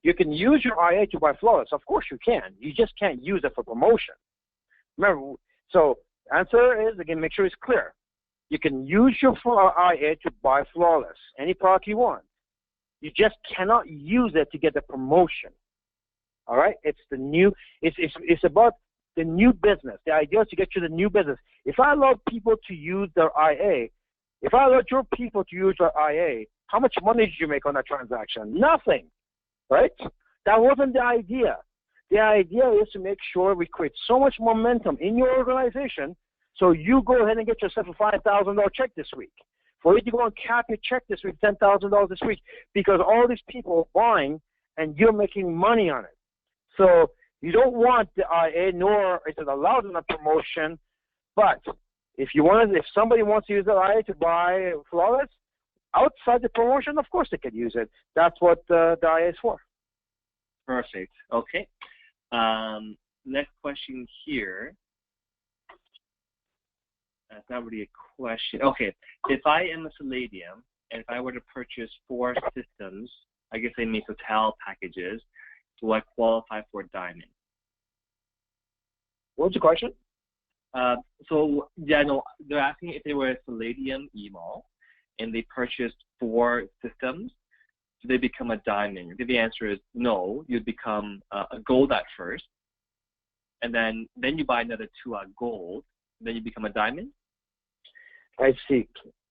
You can use your IA to buy Flawless. Of course you can. You just can't use it for promotion. Remember, so answer is, again, make sure it's clear. You can use your IA to buy Flawless, any product you want. You just cannot use it to get the promotion. All right? It's about the new business. The idea is to get you the new business. If I allow people to use their IA, if I allowed your people to use their IA, how much money did you make on that transaction? Nothing, right? That wasn't the idea. The idea is to make sure we create so much momentum in your organization, so you go ahead and get yourself a $5,000 check this week. For you to go and cap your check this week, $10,000 this week, because all these people are buying and you're making money on it. So you don't want the IA, nor is it allowed in a promotion. But if somebody wants to use the IA to buy Flawless outside the promotion, of course they can use it. That's what the IA is for. Perfect. Okay. Next question here. That's not really a question. Okay. If I am a Palladium and if I were to purchase 4 systems, I guess they mean hotel packages, do I qualify for Diamond? What was the question? So, yeah, no, they're asking if they were a Palladium email and they purchased 4 systems, do they become a Diamond? If the answer is no, you'd become a Gold at first, and then you buy another 2 at Gold, then you become a Diamond? I see.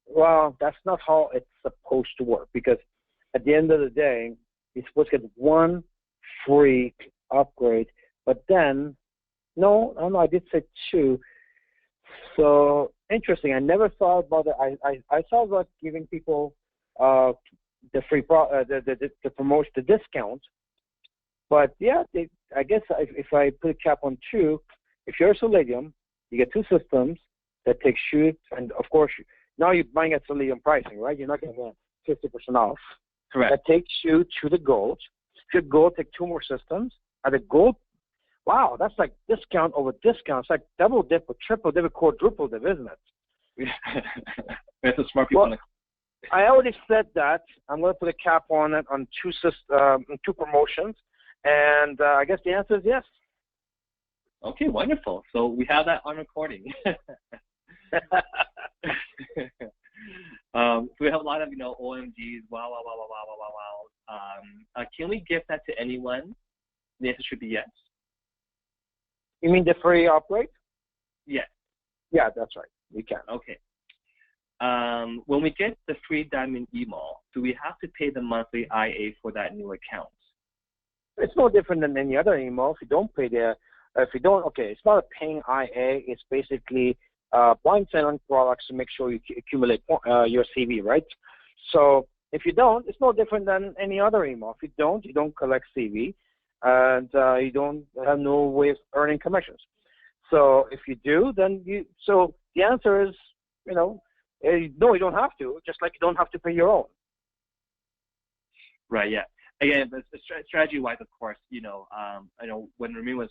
Well, that's not how it's supposed to work because at the end of the day, you're supposed to get one free upgrade. But then, no, I did say two. So interesting. I never thought about it. I thought about giving people the free the promotion, the discount. But yeah, I guess if I put a cap on two, if you're a Soladium, you get two systems that take shoot, and of course now you're buying at Soladium pricing, right? You're not going to get 50% off. Correct. That takes you to the gold. Should gold take two more systems? At the gold, wow, that's like discount over discount. It's like double dip or triple dip or quadruple dip, isn't it? That's a smart people. Well, I already said that. I'm going to put a cap on it on two promotions, and I guess the answer is yes. Okay, wonderful. So we have that on recording. So we have a lot of, OMGs, wow, wow, wow, wow, wow, wow, wow. Can we give that to anyone? The answer should be yes. You mean the free upgrade? Yes. Yeah, that's right. We can. Okay. When we get the free Diamond email, do we have to pay the monthly IA for that new account? It's no different than any other email. If you don't pay it's not a paying IA. It's basically blind selling products to make sure you accumulate your CV, right? So if you don't, it's no different than any other email. If you don't collect CV, and you don't have no way of earning commissions. So if you do, so the answer is, no, you don't have to, just like you don't have to pay your own. Right, yeah. Again, strategy-wise, of course, when Ramin was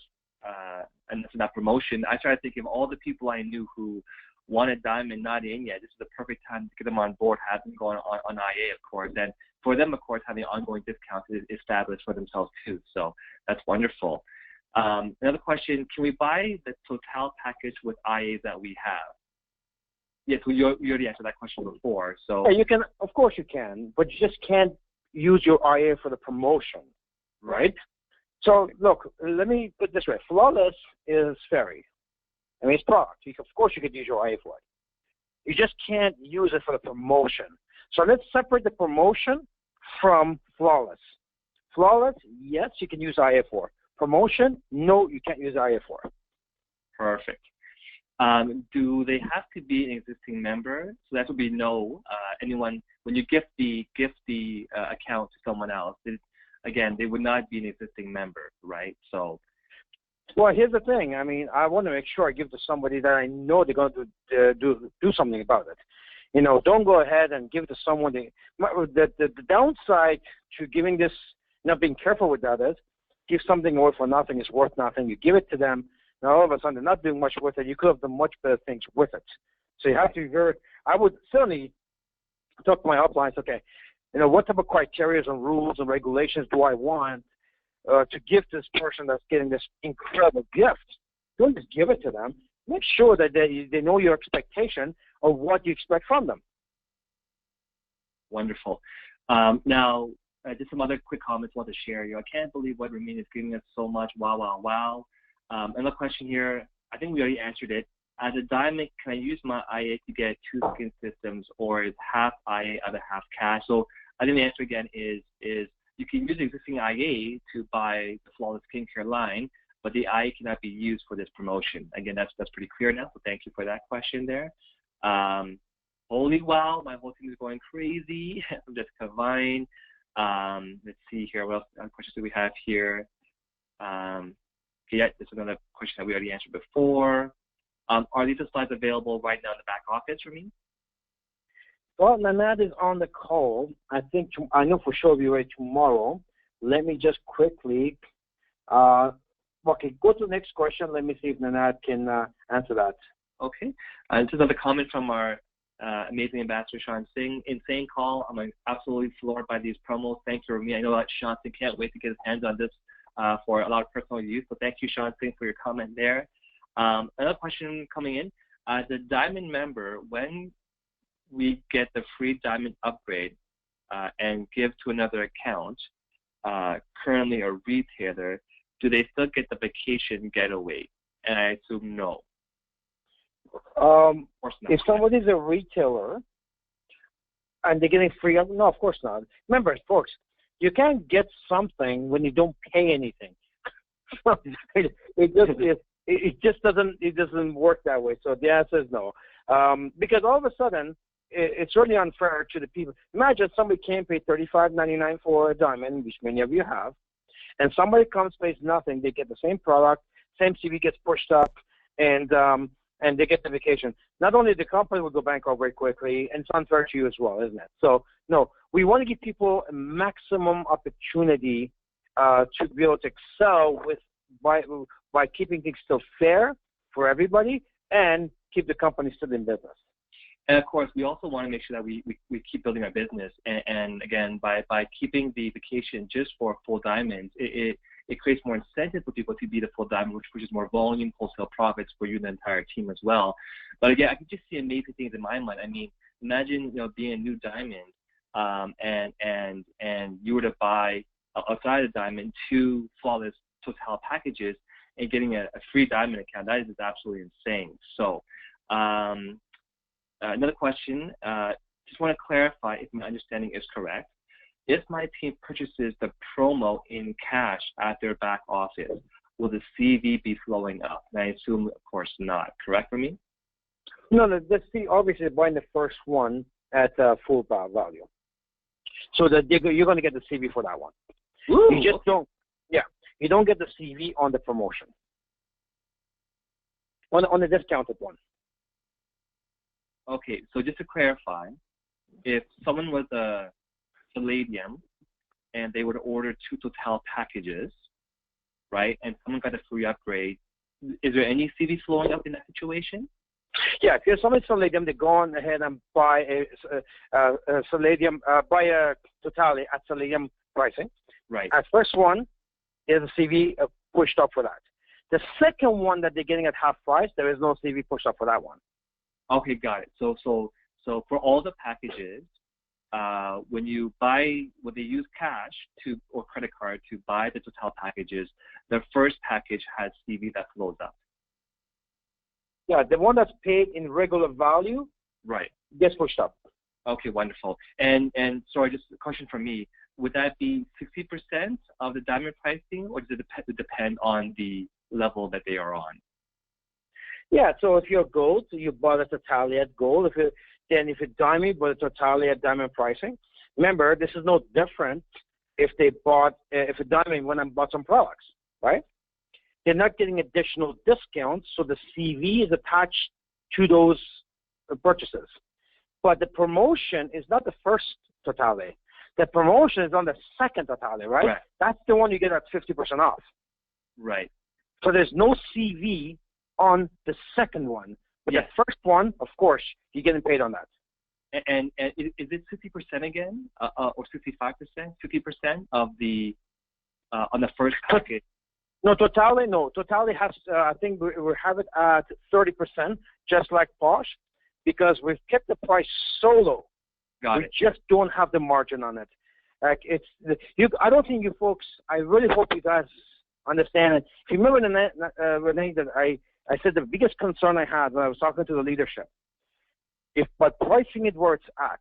announcing that promotion, I started thinking of all the people I knew who wanted Diamond not in yet. This is the perfect time to get them on board, have them going on IA, of course. And for them, of course, having ongoing discounts is established for themselves too. So that's wonderful. Another question, can we buy the Total package with IAs that we have? Yes, you already answered that question before. So yeah, you can, of course you can, but you just can't use your IA for the promotion, right? So look, let me put it this way. Flawless is Feri. I mean, it's product. Of course you could use your IA for it. You just can't use it for the promotion. So let's separate the promotion from Flawless. Flawless, yes, you can use IA for. Promotion, no, you can't use IA for. Perfect. Do they have to be an existing member? So that would be no. Anyone, when you gift the account to someone else, again, they would not be an existing member, right? So. Well, here's the thing. I mean, I want to make sure I give to somebody that I know they're going to do something about it. Don't go ahead and give it to someone. The downside to giving this, not being careful with that is, give something away for nothing is worth nothing. You give it to them. Now, all of a sudden, they're not doing much with it. You could have done much better things with it. So you have to be I would certainly talk to my uplines, okay, what type of criteria and rules and regulations do I want to give this person that's getting this incredible gift? Don't just give it to them. Make sure that they know your expectation of what you expect from them. Wonderful. Now, just some other quick comments I want to share. I can't believe what Ramin is giving us so much. Wow, wow, wow. Another question here, I think we already answered it. As a Diamond, can I use my IA to get two skin systems, or is half IA, other half cash? So I think the answer again is you can use the existing IA to buy the Flawless Skincare line, but the IA cannot be used for this promotion. Again, that's pretty clear now, so thank you for that question there. Holy wow, my whole team is going crazy. I'm just Vine. Let's see here, what else questions do we have here? Yeah, this is another question that we already answered before. Are these slides available right now in the back office for me? Well, Nanad is on the call. I know for sure we'll be ready tomorrow. Let me just quickly, go to the next question. Let me see if Nanad can answer that. Okay. This is another comment from our amazing ambassador, Sean Singh. Insane call. I'm absolutely floored by these promos. Thank you, Rami. I know that Sean Singh can't wait to get his hands on this for a lot of personal use. So thank you, Sean Singh, for your comment there. Another question coming in. As a Diamond member, when we get the free Diamond upgrade and give to another account, currently a retailer, do they still get the vacation getaway? And I assume no. If somebody's a retailer and they're getting free, no, of course not. Remember, folks, you can't get something when you don't pay anything. it just doesn't work that way. So the answer is no. Because all of a sudden, it's really unfair to the people. Imagine somebody can't pay $35.99 for a diamond, which many of you have, and somebody comes, pays nothing. They get the same product, same CV gets pushed up, and they get the vacation. Not only the company will go bankrupt very quickly, and it's unfair to you as well, isn't it? So no, we want to give people a maximum opportunity to be able to excel by keeping things still fair for everybody and keep the company still in business. And of course, we also want to make sure that we keep building our business. And again, by keeping the vacation just for full diamonds, it creates more incentive for people to be the full diamond, which is more volume, wholesale profits for you and the entire team as well. But again, I can just see amazing things in my mind. I mean, imagine being a new diamond, and you were to buy outside of diamond 2 flawless Total packages and getting a free diamond account. That is absolutely insane. So another question, just want to clarify if my understanding is correct. If my team purchases the promo in cash at their back office, will the CV be flowing up? And I assume, of course, not. Correct for me? No, obviously buying the first one at full value. So that you're going to get the CV for that one. Ooh, you just don't. Yeah, you don't get the CV on the promotion. On the discounted one. Okay, so just to clarify, if someone was a Palladium and they would order 2 Total packages, right, and someone got a free upgrade, is there any CV flowing up in that situation? Yeah, if you're somebody's Palladium, they go on ahead and buy a Palladium, buy a Total at Palladium pricing. Right. At first one, there's a CV pushed up for that. The second one that they're getting at half price, there is no CV pushed up for that one. Okay, got it. So for all the packages, when they use cash or credit card to buy the Total packages, the first package has CV that flows up. Yeah, the one that's paid in regular value, right, gets pushed up. Okay, wonderful. And sorry, just a question from me. Would that be 60% of the diamond pricing, or does it depend on the level that they are on? Yeah, so if you're gold, so you bought a Total at gold. If you're diamond, you bought a Total at diamond pricing. Remember, this is no different if a diamond went and bought some products, right? They're not getting additional discounts, so the CV is attached to those purchases. But the promotion is not the first Total. The promotion is on the second Total, right? Right. That's the one you get at 50% off. Right. So there's no CV on the second one. But yes. The first one, of course, you're getting paid on that. And is it 60% again, or 65%, 50% of the on the first package? No, Total has, I think we have it at 30%, just like Posh, because we've kept the price so low. We just don't have the margin on it. Like I don't think you folks, I really hope you guys understand it. If you remember, Renee, that I said the biggest concern I had when I was talking to the leadership, if by pricing it where it's at,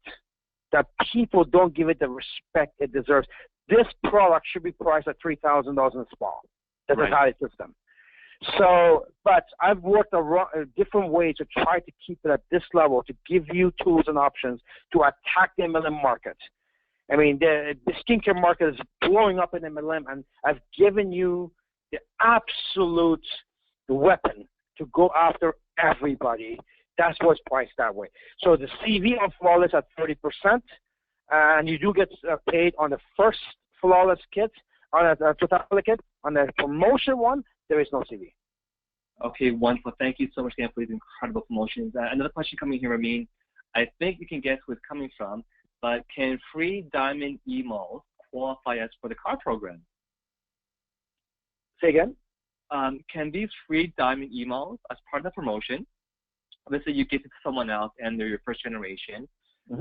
that people don't give it the respect it deserves. This product should be priced at $3,000 in the spa. That's a high system. So, but I've worked a different ways to try to keep it at this level, to give you tools and options to attack the MLM market. I mean, the skincare market is blowing up in MLM, and I've given you the absolute weapon to go after everybody. That's what's priced that way. So the CV on Flawless at 30%, and you do get paid on the first Flawless kit, on a Total kit. On the promotion one, there is no CV. Okay, wonderful. Thank you so much again for these incredible promotions. Another question coming here, Ramin. I think you can guess who it's coming from, but can free diamond emails qualify as for the card program? Say again? Can these free diamond emails, as part of the promotion, let's say you give it to someone else and they're your first generation,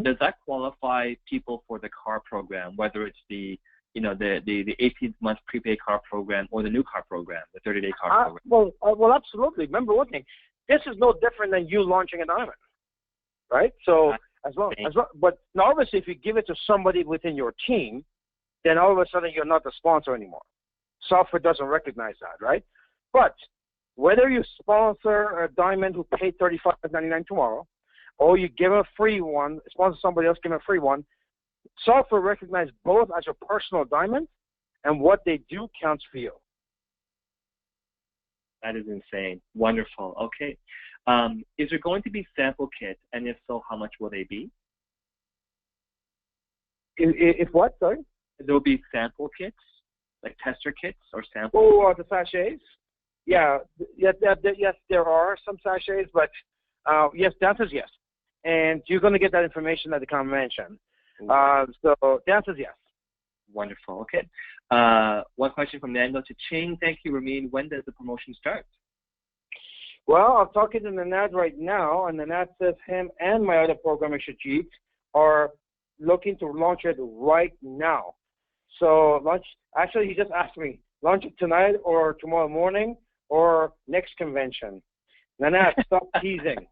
does that qualify people for the card program, whether it's the 18-month prepaid card program or the new card program, the 30-day card program? Well, absolutely. Remember one thing. this is no different than you launching a diamond, right? So but now obviously if you give it to somebody within your team, then all of a sudden you're not the sponsor anymore. Software doesn't recognize that, right? But whether you sponsor a diamond who paid $35.99 tomorrow, or you give a free one, sponsor somebody else, give them a free one, software recognizes both as your personal diamond, and what they do counts for you. That is insane. Wonderful. Okay. Is there going to be sample kits, and if so, how much will they be? If what, sorry? There will be sample kits, like tester kits or samples? Oh, the sachets? Yeah. Yes, there are some sachets, but yes, the answer is yes. And you're going to get that information at the convention. So the answer is yes. Wonderful. Okay. One question from Nando to Ching. Thank you, Ramin. When does the promotion start? Well, I'm talking to Nanad right now, and Nanad says him and my other program, Shajit, are looking to launch it right now. So actually, he just asked me, launch it tonight or tomorrow morning or next convention. Nanad, stop teasing.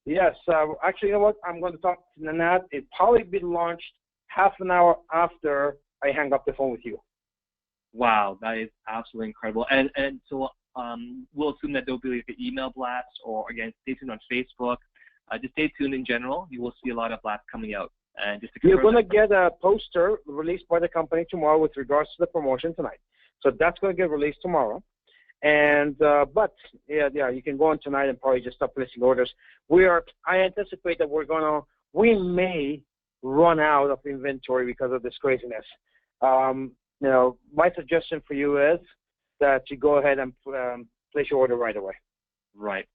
Yes. Actually, you know what? I'm going to talk to Nanad. It'll probably be launched half an hour after I hang up the phone with you. Wow, that is absolutely incredible. And so we'll assume that there'll be like an email blast, or again, stay tuned on Facebook. Just stay tuned in general. You will see a lot of blasts coming out. And just to You're going to get a poster released by the company tomorrow with regards to the promotion tonight. So that's going to get released tomorrow. And but yeah, you can go on tonight and probably just start placing orders. I anticipate that we may run out of inventory because of this craziness. My suggestion for you is that you go ahead and place your order right away. Right.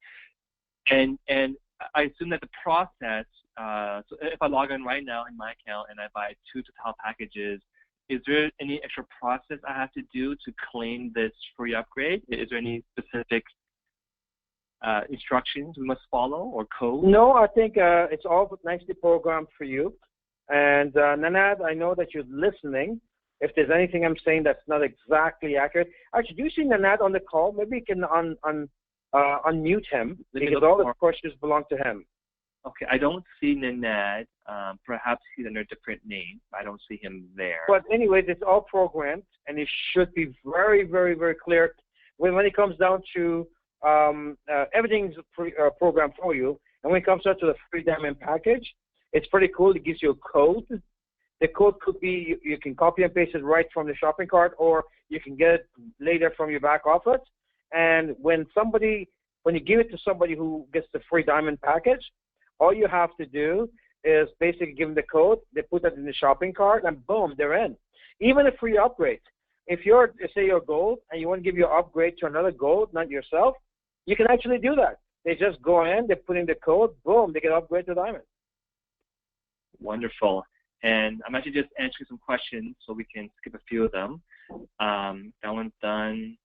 And I assume that the process, so if I log in right now in my account and I buy 2 Total packages, is there any extra process I have to do to claim this free upgrade? Is there any specific instructions we must follow or code? No, I think it's all nicely programmed for you. And Nanad, I know that you're listening. If there's anything I'm saying that's not exactly accurate, actually, do you see Nanad on the call? Maybe you can unmute him, because all the questions belong to him. Okay, I don't see Nanad. Perhaps he's under a different name. I don't see him there. But anyways, it's all programmed, and it should be very, very, very clear. When it comes down to everything's programmed for you, and when it comes down to the free diamond package, it's pretty cool. It gives you a code. The code could be, you can copy and paste it right from the shopping cart, or you can get it later from your back office. And when you give it to somebody who gets the free diamond package, all you have to do is basically give them the code. They put that in the shopping cart, and boom, they're in. Even a free upgrade. If say you're gold and you want to give your upgrade to another gold, not yourself, you can actually do that. They just go in, they put in the code, boom, they get upgrade to diamond. Wonderful. And I'm actually just answering some questions so we can skip a few of them. That one's done.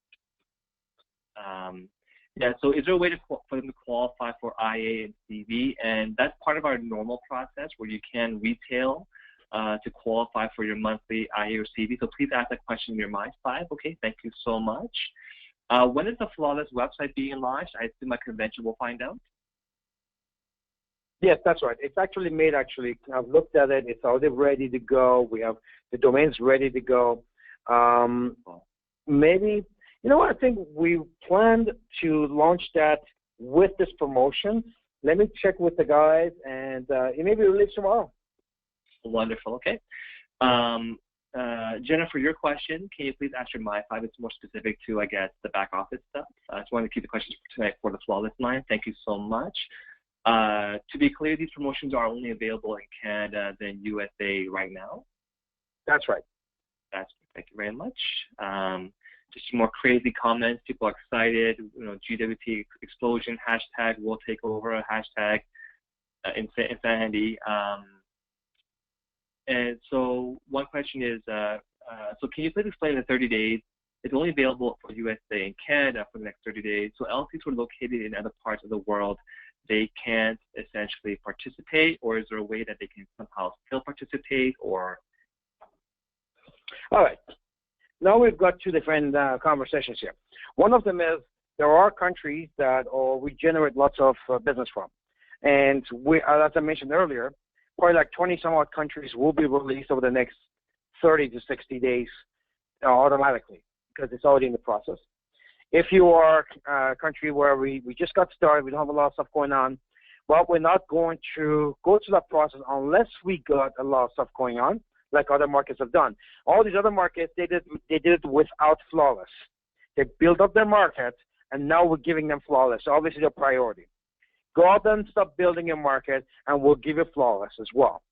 Yeah, so is there a way for them to qualify for IA and CV? And that's part of our normal process where you can retail to qualify for your monthly IA or CV. So please ask that question in your mind. 5, okay, thank you so much. When is the Flawless website being launched? I assume my convention will find out. Yes, that's right. It's actually made, I've looked at it. It's already ready to go. We have the domains ready to go. Maybe, you know what, I think we planned to launch that with this promotion. Let me check with the guys, and it may be released tomorrow. Wonderful, okay. Jennifer, your question, can you please answer my 5? It's more specific to, I guess, the back office stuff. I just wanted to keep the questions for tonight for the Flawless line. Thank you so much. To be clear, these promotions are only available in Canada and USA right now? That's right. Thank you very much. Just some more crazy comments. People are excited. GWT explosion, hashtag we'll take over, hashtag insanity. And so one question is, so can you please explain the 30 days? It's only available for USA and Canada for the next 30 days. So LCs who are located in other parts of the world, they can't essentially participate, or is there a way that they can somehow still participate, or? All right. Now we've got 2 different conversations here. One of them is there are countries that we generate lots of business from. And as I mentioned earlier, probably like 20 some odd countries will be released over the next 30 to 60 days automatically because it's already in the process. If you are a country where we just got started, we don't have a lot of stuff going on, well, we're not going to go through that process unless we got a lot of stuff going on, like other markets have done. All these other markets, they did it without Flawless. They built up their market, and now we're giving them Flawless. So obviously, they're priority. Go out there and stop building your market, and we'll give you Flawless as well.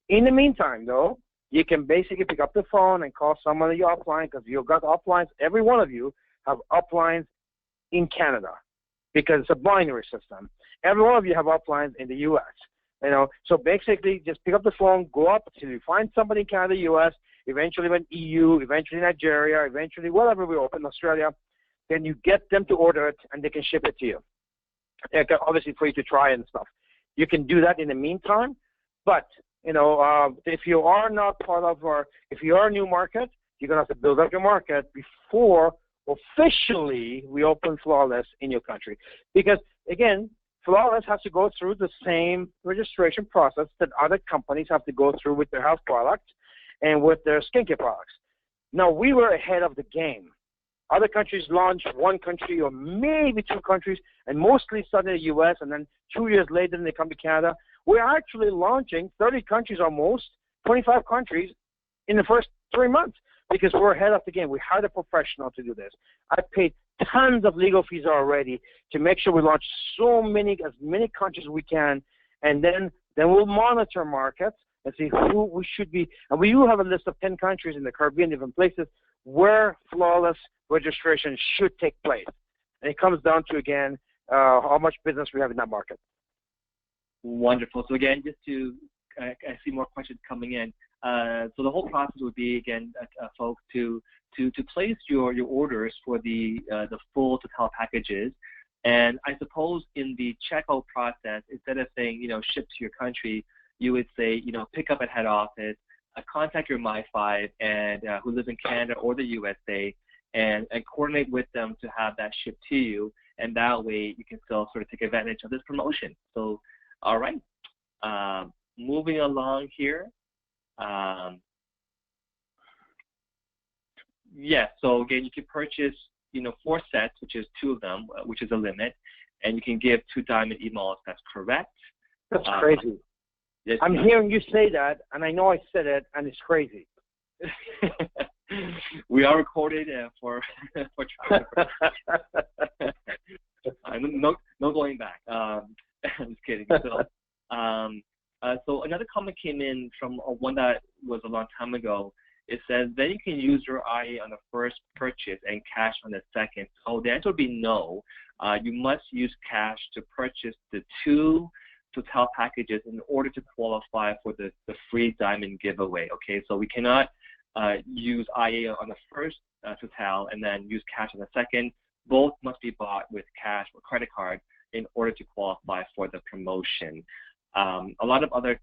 In the meantime, though, you can basically pick up the phone and call someone of your upline, because you've got uplines. Every one of you have uplines in Canada because it's a binary system. Every one of you have uplines in the U.S. So basically, just pick up the phone, go up till you find somebody in Canada, U.S., eventually in EU, eventually Nigeria, eventually whatever we open, Australia. Then you get them to order it, and they can ship it to you. Obviously, for you to try and stuff. You can do that in the meantime, but if you are not part of if you are a new market, you're gonna have to build up your market before officially we open Flawless in your country. Because again, Flawless has to go through the same registration process that other companies have to go through with their health products and with their skincare products. Now, we were ahead of the game. Other countries launched one country or maybe two countries, and mostly started in the U.S., and then 2 years later, they come to Canada. We're actually launching 30 countries almost, 25 countries in the first 3 months because we're ahead of the game. We hired a professional to do this. I paid tons of legal fees already to make sure we launch as many countries as we can, and then we'll monitor markets and see who we should be. And we do have a list of 10 countries in the Caribbean, different places, where Flawless registration should take place. And it comes down to, again, how much business we have in that market. Wonderful. So again, just I see more questions coming in. So the whole process would be, again, folks, to place your orders for the full Total packages. And I suppose in the checkout process, instead of saying, ship to your country, you would say, pick up at head office, contact your My5 and who lives in Canada or the USA, and coordinate with them to have that shipped to you. And that way you can still sort of take advantage of this promotion. So, all right. Moving along here. Yes, so again, you can purchase, 4 sets, which is 2 of them, which is a limit, and you can give 2 diamond emails. That's correct. That's crazy. Yes, I'm hearing you say that, and I know I said it, and it's crazy. We are recorded for travel. No going back. I'm just kidding. So another comment came in from one that was a long time ago. It says, then you can use your IA on the first purchase and cash on the second. So the answer would be no. You must use cash to purchase the 2 Total packages in order to qualify for the free diamond giveaway. Okay, so we cannot use IA on the first Total and then use cash on the second. Both must be bought with cash or credit card in order to qualify for the promotion. A lot of other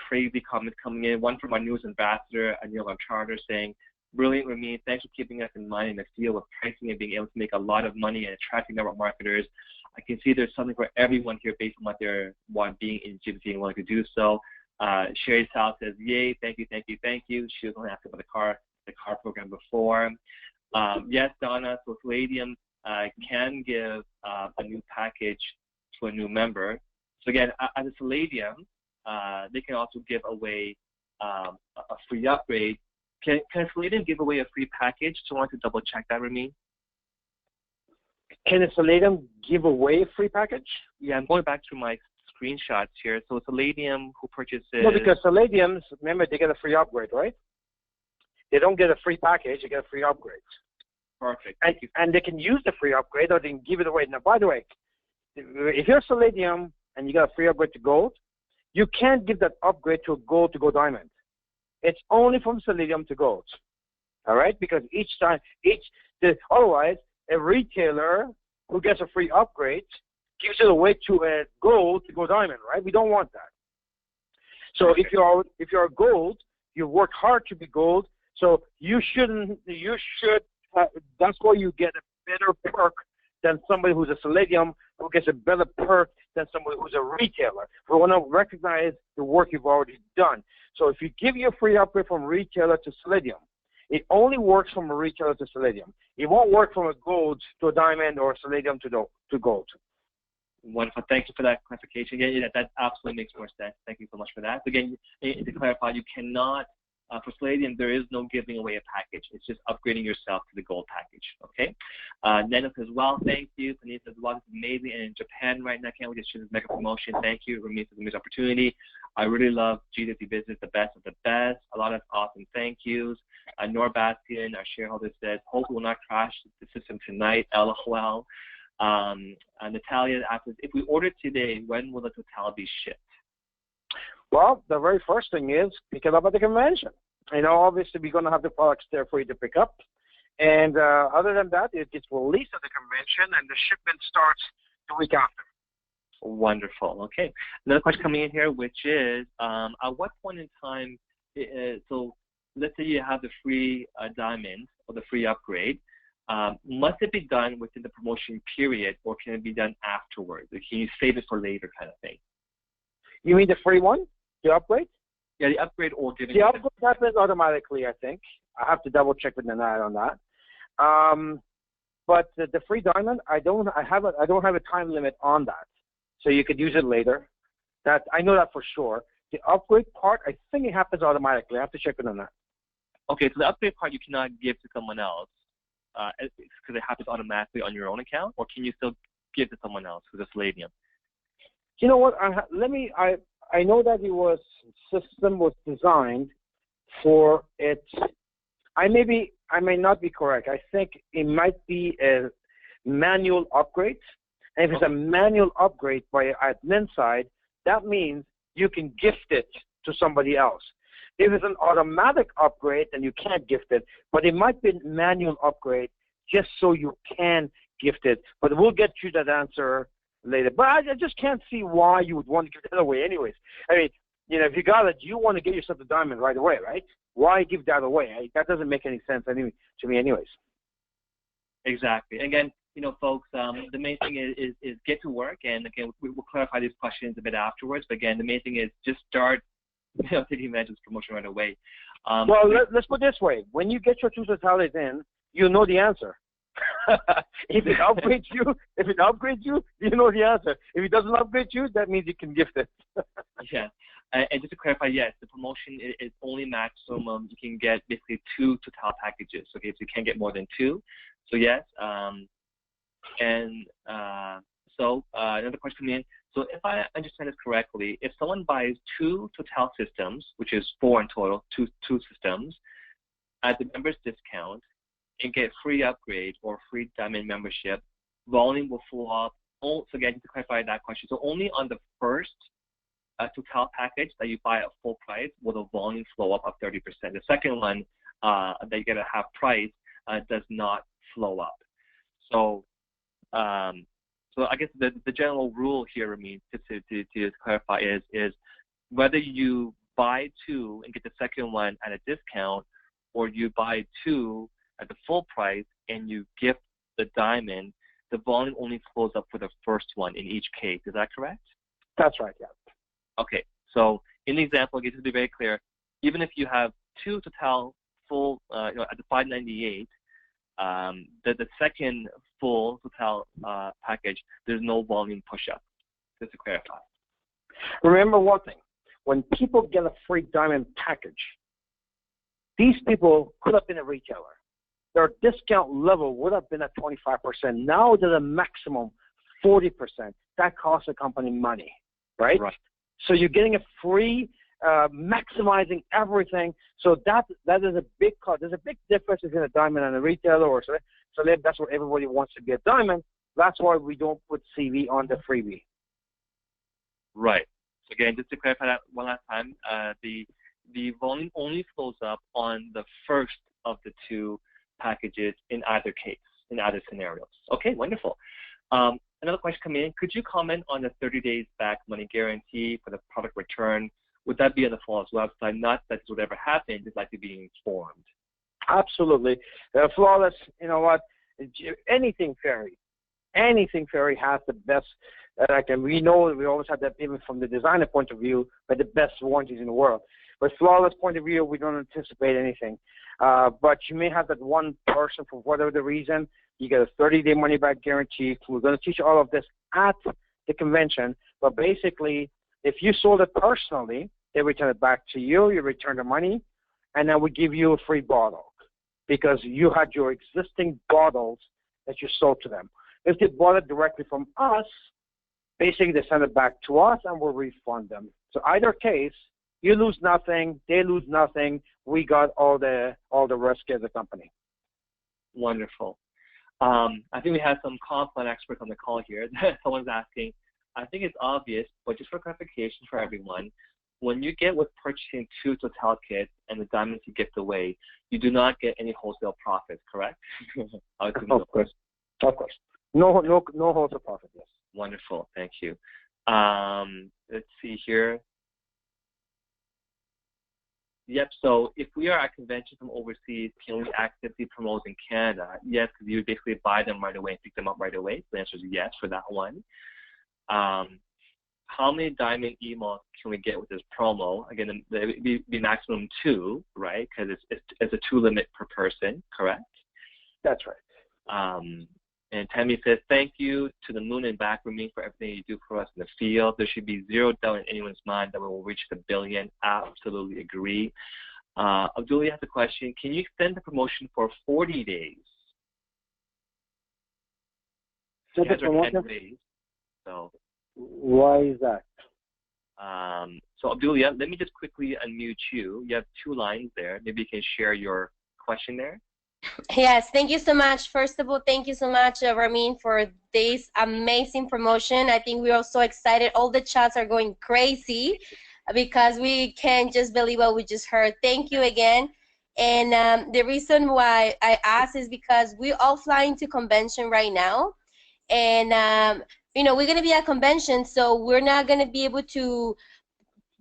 crazy comments coming in. One from our newest ambassador, Anil Charter, saying, brilliant, Ramin. Thanks for keeping us in mind in the field with pricing and being able to make a lot of money and attracting network marketers. I can see there's something for everyone here based on what they're being in GWT and wanting to do so. Sherry Sal says, yay, thank you, thank you, thank you. She was only asking about the car program before. Yes, Donna, so Palladium can give a new package to a new member. So again, as a Palladium, they can also give away a free upgrade. Can Palladium give away a free package? So I want to double check that, Ramin. Can a Palladium give away a free package? Yeah, I'm going back to my screenshots here. So Palladium who purchases... No, because Palladiums, remember, they get a free upgrade, right? They don't get a free package, they get a free upgrade. Perfect. And they can use the free upgrade or they can give it away. Now, by the way, if you're Palladium and you got a free upgrade to gold, you can't give that upgrade to gold to go diamond. It's only from Palladium to gold. All right? Because otherwise, a retailer who gets a free upgrade gives it away to a gold to go diamond, right? We don't want that. So if you're gold, you work hard to be gold. So that's why you get a better perk than somebody who's a Selenium who gets a better perk than somebody who's a retailer. We want to recognize the work you've already done. So if you give your free upgrade from retailer to Selenium, it only works from a retailer to Selenium. It won't work from a gold to a diamond or a Selenium to gold. Wonderful. Thank you for that clarification. Yeah, that absolutely makes more sense. Thank you so much for that. Again, to clarify, you cannot, for Selenium, there is no giving away a package. It's just upgrading yourself to the gold package, okay? Nana says, well, thank you. Panita says, well, it's amazing. And in Japan right now, can't wait to share this mega promotion. Thank you. Ramin says, amazing opportunity. I really love GWT business, the best of the best. A lot of awesome thank yous. Nor Bastian, our shareholder, says, hope we will not crash the system tonight, LOL. Natalia asks, if we order today, when will the Total be shipped? Well, the very first thing is pick it up at the convention. Obviously, we're going to have the products there for you to pick up. And other than that, it gets released at the convention, and the shipment starts the week after. Wonderful. Okay. Another question coming in here, which is, at what point in time, so let's say you have the free diamond or the free upgrade, must it be done within the promotion period, or can it be done afterwards? Or can you save it for later kind of thing? You mean the free one? The upgrade? Yeah, the upgrade or giving. The upgrade happens automatically, I think. I have to double check with Nanai on that. But the free diamond, I don't have a time limit on that, so you could use it later. That I know that for sure. The upgrade part, I think it happens automatically. I have to check with Nanai. Okay, so the upgrade part you cannot give to someone else because it happens automatically on your own account, or can you still give to someone else who's a Selenium? You know what? I know that system was designed for it. I may not be correct. I think it might be a manual upgrade. And if it's a manual upgrade by admin side, that means you can gift it to somebody else. If it's an automatic upgrade, then you can't gift it. But it might be a manual upgrade just so you can gift it. But we'll get you that answer later. But I just can't see why you would want to give that away anyways. I mean, if you got it, you want to get yourself the diamond right away, right? Why give that away? That doesn't make any sense to me anyways. Exactly. Again, folks, the main thing is get to work. And again, we'll clarify these questions a bit afterwards. But again, the main thing is just start taking advantage of this promotion right away. Well, let's put it this way. When you get your two totalities in, you know the answer. If it upgrades you, you know the answer. If it doesn't upgrade you, that means you can gift it. Yeah. And just to clarify, yes, the promotion is only maximum. You can get basically 2 Total packages. Okay, so you can't get more than 2. So yes, so another question coming in. So if I understand this correctly, if someone buys 2 Total systems, which is 4 in total, two systems, at the member's discount, and get free upgrade or free diamond membership, volume will flow up. So again, to clarify that question, so only on the first Total package that you buy at full price will the volume flow up 30%. The second one that you get at half price does not flow up. So so I guess the general rule here, Ramin, to clarify is whether you buy 2 and get the second one at a discount, or you buy 2 at the full price and you gift the diamond, the volume only flows up for the first one in each case. Is that correct? That's right, yeah. Okay, so in the example, just to be very clear, even if you have 2 Total full, at the $598, the second full Total package, there's no volume push-up, just to clarify. Remember one thing. When people get a free diamond package, these people could have been a retailer. Their discount level would have been at 25%. Now they're the maximum 40%. That costs the company money, right? Right. So you're getting a free, maximizing everything. So that is a big cost. There's a big difference between a diamond and a retailer, or so that's what everybody wants to get diamond. That's why we don't put CV on the freebie. Right. So again, just to clarify that one last time, the volume only flows up on the first of the 2 packages in either case, in either scenarios. Okay, wonderful. Another question coming in, could you comment on the 30 days back money guarantee for the product return? Would that be on the Flawless website? Not that this would ever happen, just like to be informed. Absolutely. Flawless, you know what, anything Feri. anything Feri has the best. And we know we always have that even from the designer point of view, but the best warranties in the world. But flawless point of view, we don't anticipate anything. But you may have that one person for whatever the reason. You get a 30-day money-back guarantee. We're going to teach all of this at the convention. But basically, if you sold it personally, they return it back to you. You return the money, and then we give you a free bottle because you had your existing bottles that you sold to them. If they bought it directly from us, basically they send it back to us and we'll refund them. So either case, you lose nothing, they lose nothing. We got all the risk as a company. Wonderful. I think we have some compound experts on the call here. Someone's asking, I think it's obvious, but just for clarification for everyone, when you get with purchasing 2 Total kits and the diamonds you gift away, you do not get any wholesale profits, correct? Of course. Of course. No wholesale profit, yes. Wonderful, thank you. Let's see here. Yep, so if we are at convention from overseas, can we actively promote in Canada? Yes, because you basically buy them right away and pick them up right away. So the answer is yes for that one. How many diamond emails can we get with this promo? Again, it would be maximum 2, right? Because it's a 2 limit per person, correct? That's right. And Tammy says, thank you to the moon and back, Ramin, for everything you do for us in the field. There should be zero doubt in anyone's mind that we will reach the billion. Absolutely agree. Abdullah has a question. Can you extend the promotion for 40 days? So the promotion? 10 days. So. Why is that? So Abdullah, let me just quickly unmute you. You have 2 lines there. Maybe you can share your question there. Yes, thank you so much. First of all, thank you so much, Ramin, for this amazing promotion. I think we're all so excited. All the chats are going crazy because we can't just believe what we just heard. Thank you again. And the reason why I asked is because we're all flying to convention right now. And, you know, we're going to be at convention, so we're not going to be able to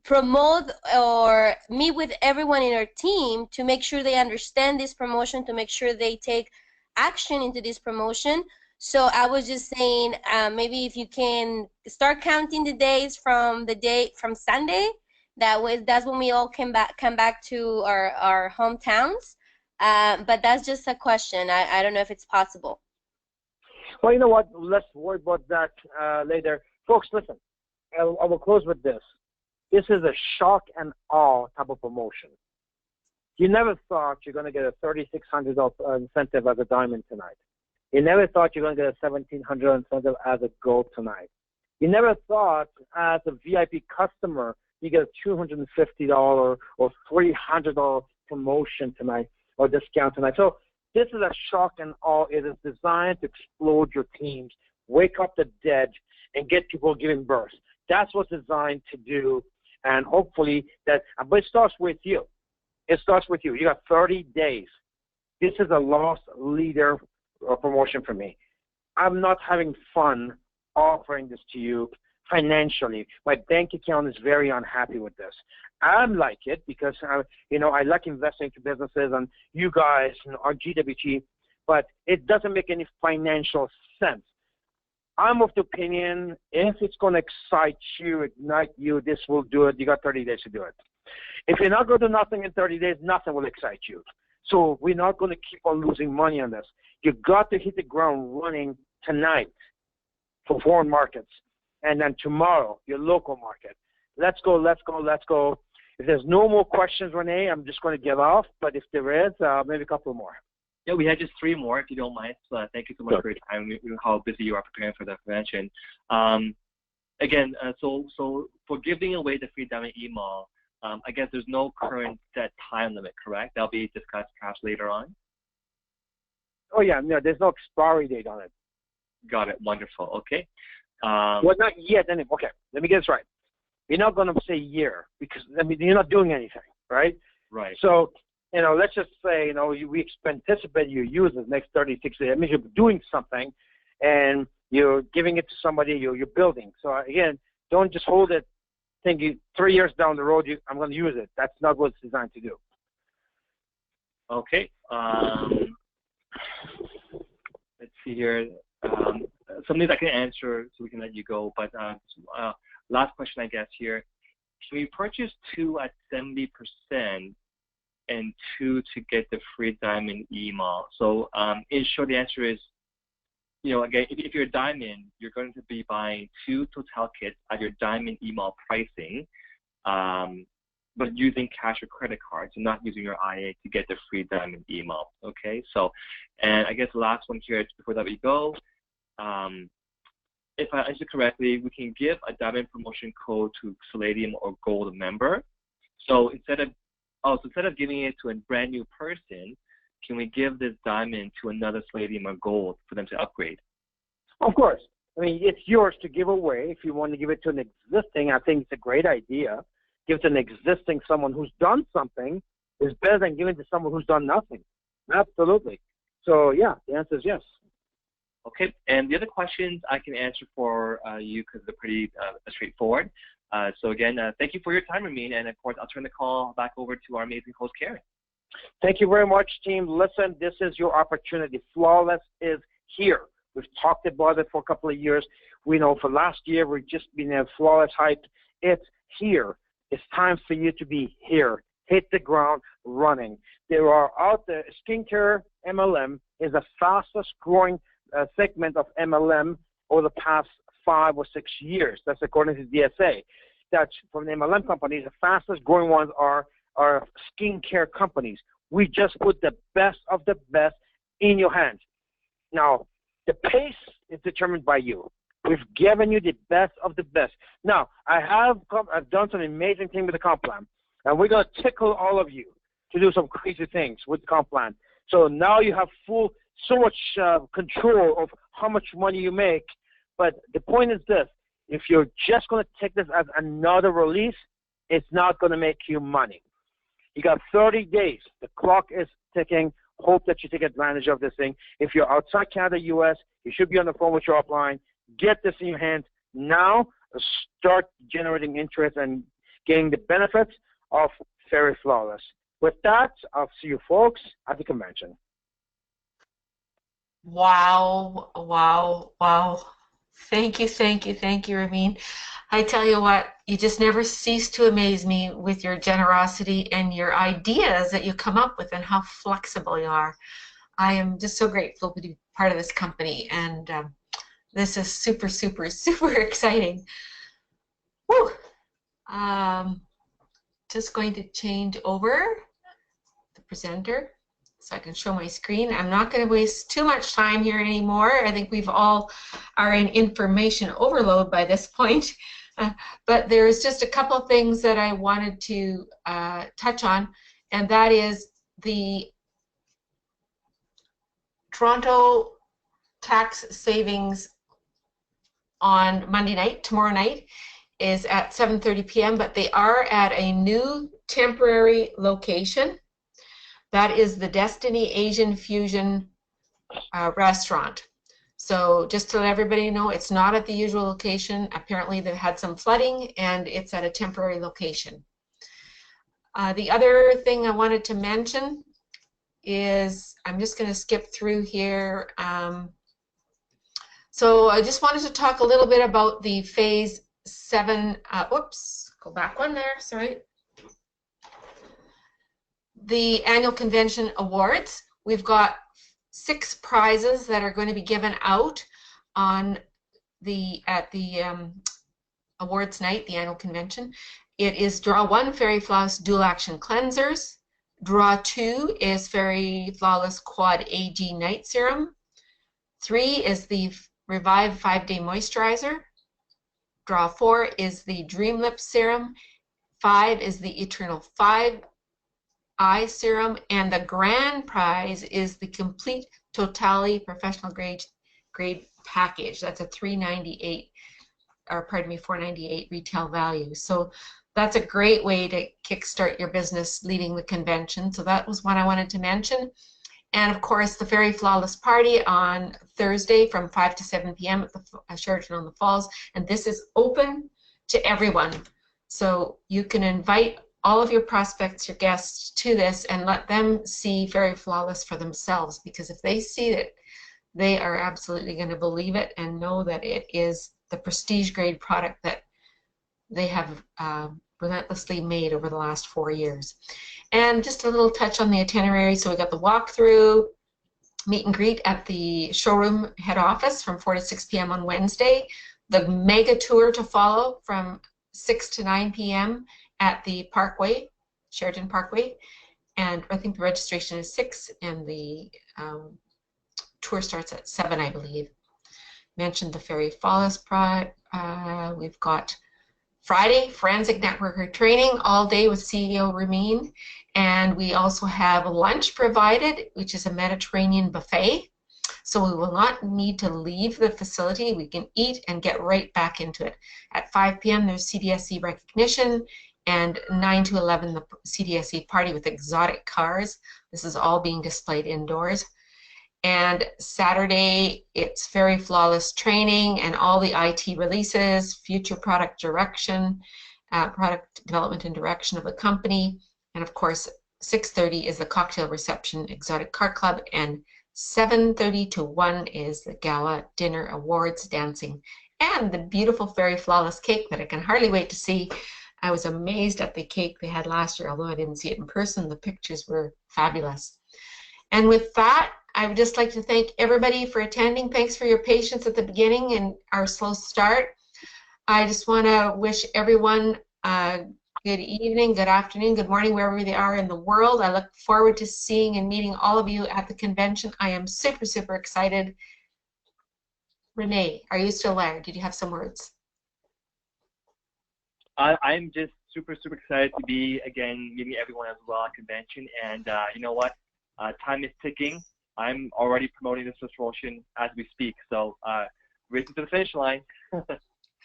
promote or meet with everyone in our team to make sure they understand this promotion, to make sure they take action into this promotion. So I was just saying, maybe if you can start counting the days from Sunday, that's when we all come back to our hometowns. But that's just a question. I don't know if it's possible. Well, you know what? Let's worry about that later. Folks, listen, I will close with this. This is a shock and awe type of promotion. You never thought you're going to get a $3,600 incentive as a diamond tonight. You never thought you're going to get a $1,700 incentive as a gold tonight. You never thought as a VIP customer you get a $250 or $300 promotion tonight or discount tonight. So this is a shock and awe. It is designed to explode your teams, wake up the dead, and get people giving birth. That's what's designed to do. And hopefully that, but it starts with you. It starts with you. You got 30 days. This is a lost leader promotion for me. I'm not having fun offering this to you financially. My bank account is very unhappy with this. I like it because, I like investing into businesses and you guys are GWT, but it doesn't make any financial sense. I'm of the opinion, if it's going to excite you, ignite you, this will do it. You got 30 days to do it. If you're not going to do nothing in 30 days, nothing will excite you. So we're not going to keep on losing money on this. You've got to hit the ground running tonight for foreign markets. And then tomorrow, your local market. Let's go, let's go, let's go. If there's no more questions, Renee, I'm just going to get off. But if there is, maybe a couple more. Yeah, we had just 3 more, if you don't mind. So thank you so much for your time. We know how busy you are preparing for the convention. Again, so for giving away the free diamond email, I guess there's no current set time limit, correct? That'll be discussed perhaps later on. Oh yeah, no, there's no expiry date on it. Got it. Wonderful. Okay. Well, not yet. Okay, let me get this right. You're not going to say year because you're not doing anything, right? Right. So. Let's just say, we anticipate you use the next 36 days. That means you're doing something and you're giving it to somebody you're building. So, again, don't just hold it thinking 3 years down the road, I'm going to use it. That's not what it's designed to do. Okay. Let's see here. some of these I can answer so we can let you go. But last question, I guess, here. Can we purchase 2 at 70% and 2 to get the free diamond email? So in short, the answer is, again, if you're a diamond, you're going to be buying 2 Total kits at your diamond email pricing, but using cash or credit cards and not using your IA to get the free diamond email. Okay, so, and I guess the last one here, before that we go, if I understood correctly, we can give a diamond promotion code to Palladium or Gold member. So instead of giving it to a brand new person, can we give this diamond to another Palladium or Gold for them to upgrade? Of course. I mean, it's yours to give away. If you want to give it to an existing, I think it's a great idea. Give it to an existing someone who's done something is better than giving it to someone who's done nothing. Absolutely. So, yeah, the answer is yes. Okay, and the other questions I can answer for you because they're pretty straightforward. So again, thank you for your time, Ramin, and of course, I'll turn the call back over to our amazing host, Karen. Thank you very much, team. Listen, this is your opportunity. Flawless is here. We've talked about it for a couple of years. We know for last year, we've just been a Flawless hype. It's here. It's time for you to be here. Hit the ground running. There are out there, skincare MLM is the fastest growing segment of MLM over the past 5 or 6 years. That's according to DSA. That's from the MLM companies. The fastest growing ones are skincare companies. We just put the best of the best in your hands. Now, the pace is determined by you. We've given you the best of the best. Now, I've done some amazing things with the comp plan, and we're going to tickle all of you to do some crazy things with the comp plan. So now you have so much control of how much money you make. But the point is this: if you're just going to take this as another release, it's not going to make you money. You got 30 days. The clock is ticking. Hope that you take advantage of this thing. If you're outside Canada, U.S., you should be on the phone with your upline. Get this in your hands now. Start generating interest and getting the benefits of Feri Flawless. With that, I'll see you folks at the convention. Wow, wow, wow. Thank you, Ramin. I tell you what, you just never cease to amaze me with your generosity and your ideas that you come up with and how flexible you are. I am just so grateful to be part of this company, and this is super, super, super exciting. Woo! Just going to change over the presenter so I can show my screen. I'm not going to waste too much time here anymore. I think we've all are in information overload by this point. But there's just a couple of things that I wanted to touch on, and that is the Toronto tax savings on Monday night, tomorrow night, is at 7:30 p.m., but they are at a new temporary location. That is the Destiny Asian Fusion restaurant. So just to let everybody know, it's not at the usual location. Apparently they've had some flooding and it's at a temporary location. The other thing I wanted to mention is, I'm just going to skip through here. So I just wanted to talk a little bit about the Phase 7, whoops, go back one there, sorry. The annual convention awards. We've got 6 prizes that are going to be given out on at the awards night, the annual convention. It is draw 1 Feri Flawless Dual Action Cleansers. Draw 2 is Feri Flawless Quad AG Night Serum. 3 is the Revive 5-Day Moisturizer. Draw 4 is the Dream Lip Serum. 5 is the Eternal 5 Eye Serum, and the grand prize is the complete Totally professional grade package. That's a $398, or pardon me, $498 retail value. So that's a great way to kickstart your business leading the convention. So that was one I wanted to mention. And of course, the Feri Flawless Party on Thursday from 5 to 7 p.m. at the Sheraton on the Falls, and this is open to everyone. So you can invite all of your prospects, your guests, to this and let them see Feri Flawless for themselves, because if they see it, they are absolutely going to believe it and know that it is the prestige grade product that they have relentlessly made over the last 4 years. And just a little touch on the itinerary. So we got the walkthrough, meet and greet at the showroom head office from 4 to 6 p.m. on Wednesday, the mega tour to follow from 6 to 9 p.m. at the Parkway, Sheridan Parkway, and I think the registration is 6 and the tour starts at 7, I believe. Mentioned the Feri Flawless Pride. We've got Friday, Forensic Networker Training all day with CEO Ramin. And we also have lunch provided, which is a Mediterranean buffet. So we will not need to leave the facility. We can eat and get right back into it. At 5 p.m. there's CDSC recognition, and 9 to 11 the CDSC party with exotic cars. This is all being displayed indoors. And Saturday, it's Feri Flawless Training and all the IT releases, future product direction, product development and direction of the company. And of course, 6:30 is the cocktail reception, Exotic Car Club, and 7:30 to 1 is the gala dinner, awards, dancing, and the beautiful Feri Flawless cake that I can hardly wait to see. I was amazed at the cake they had last year, although I didn't see it in person. The pictures were fabulous. And with that, I would just like to thank everybody for attending. Thanks for your patience at the beginning and our slow start. I just want to wish everyone good evening, good afternoon, good morning, wherever they are in the world. I look forward to seeing and meeting all of you at the convention. I am super, super excited. Renee, are you still there? Did you have some words? I'm just super, super excited to be, again, meeting everyone as well at convention. And you know what? Time is ticking. I'm already promoting this promotion as we speak. So racing to the finish line.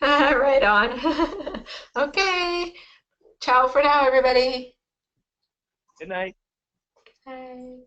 Right on. Okay. Ciao for now, everybody. Good night. Bye.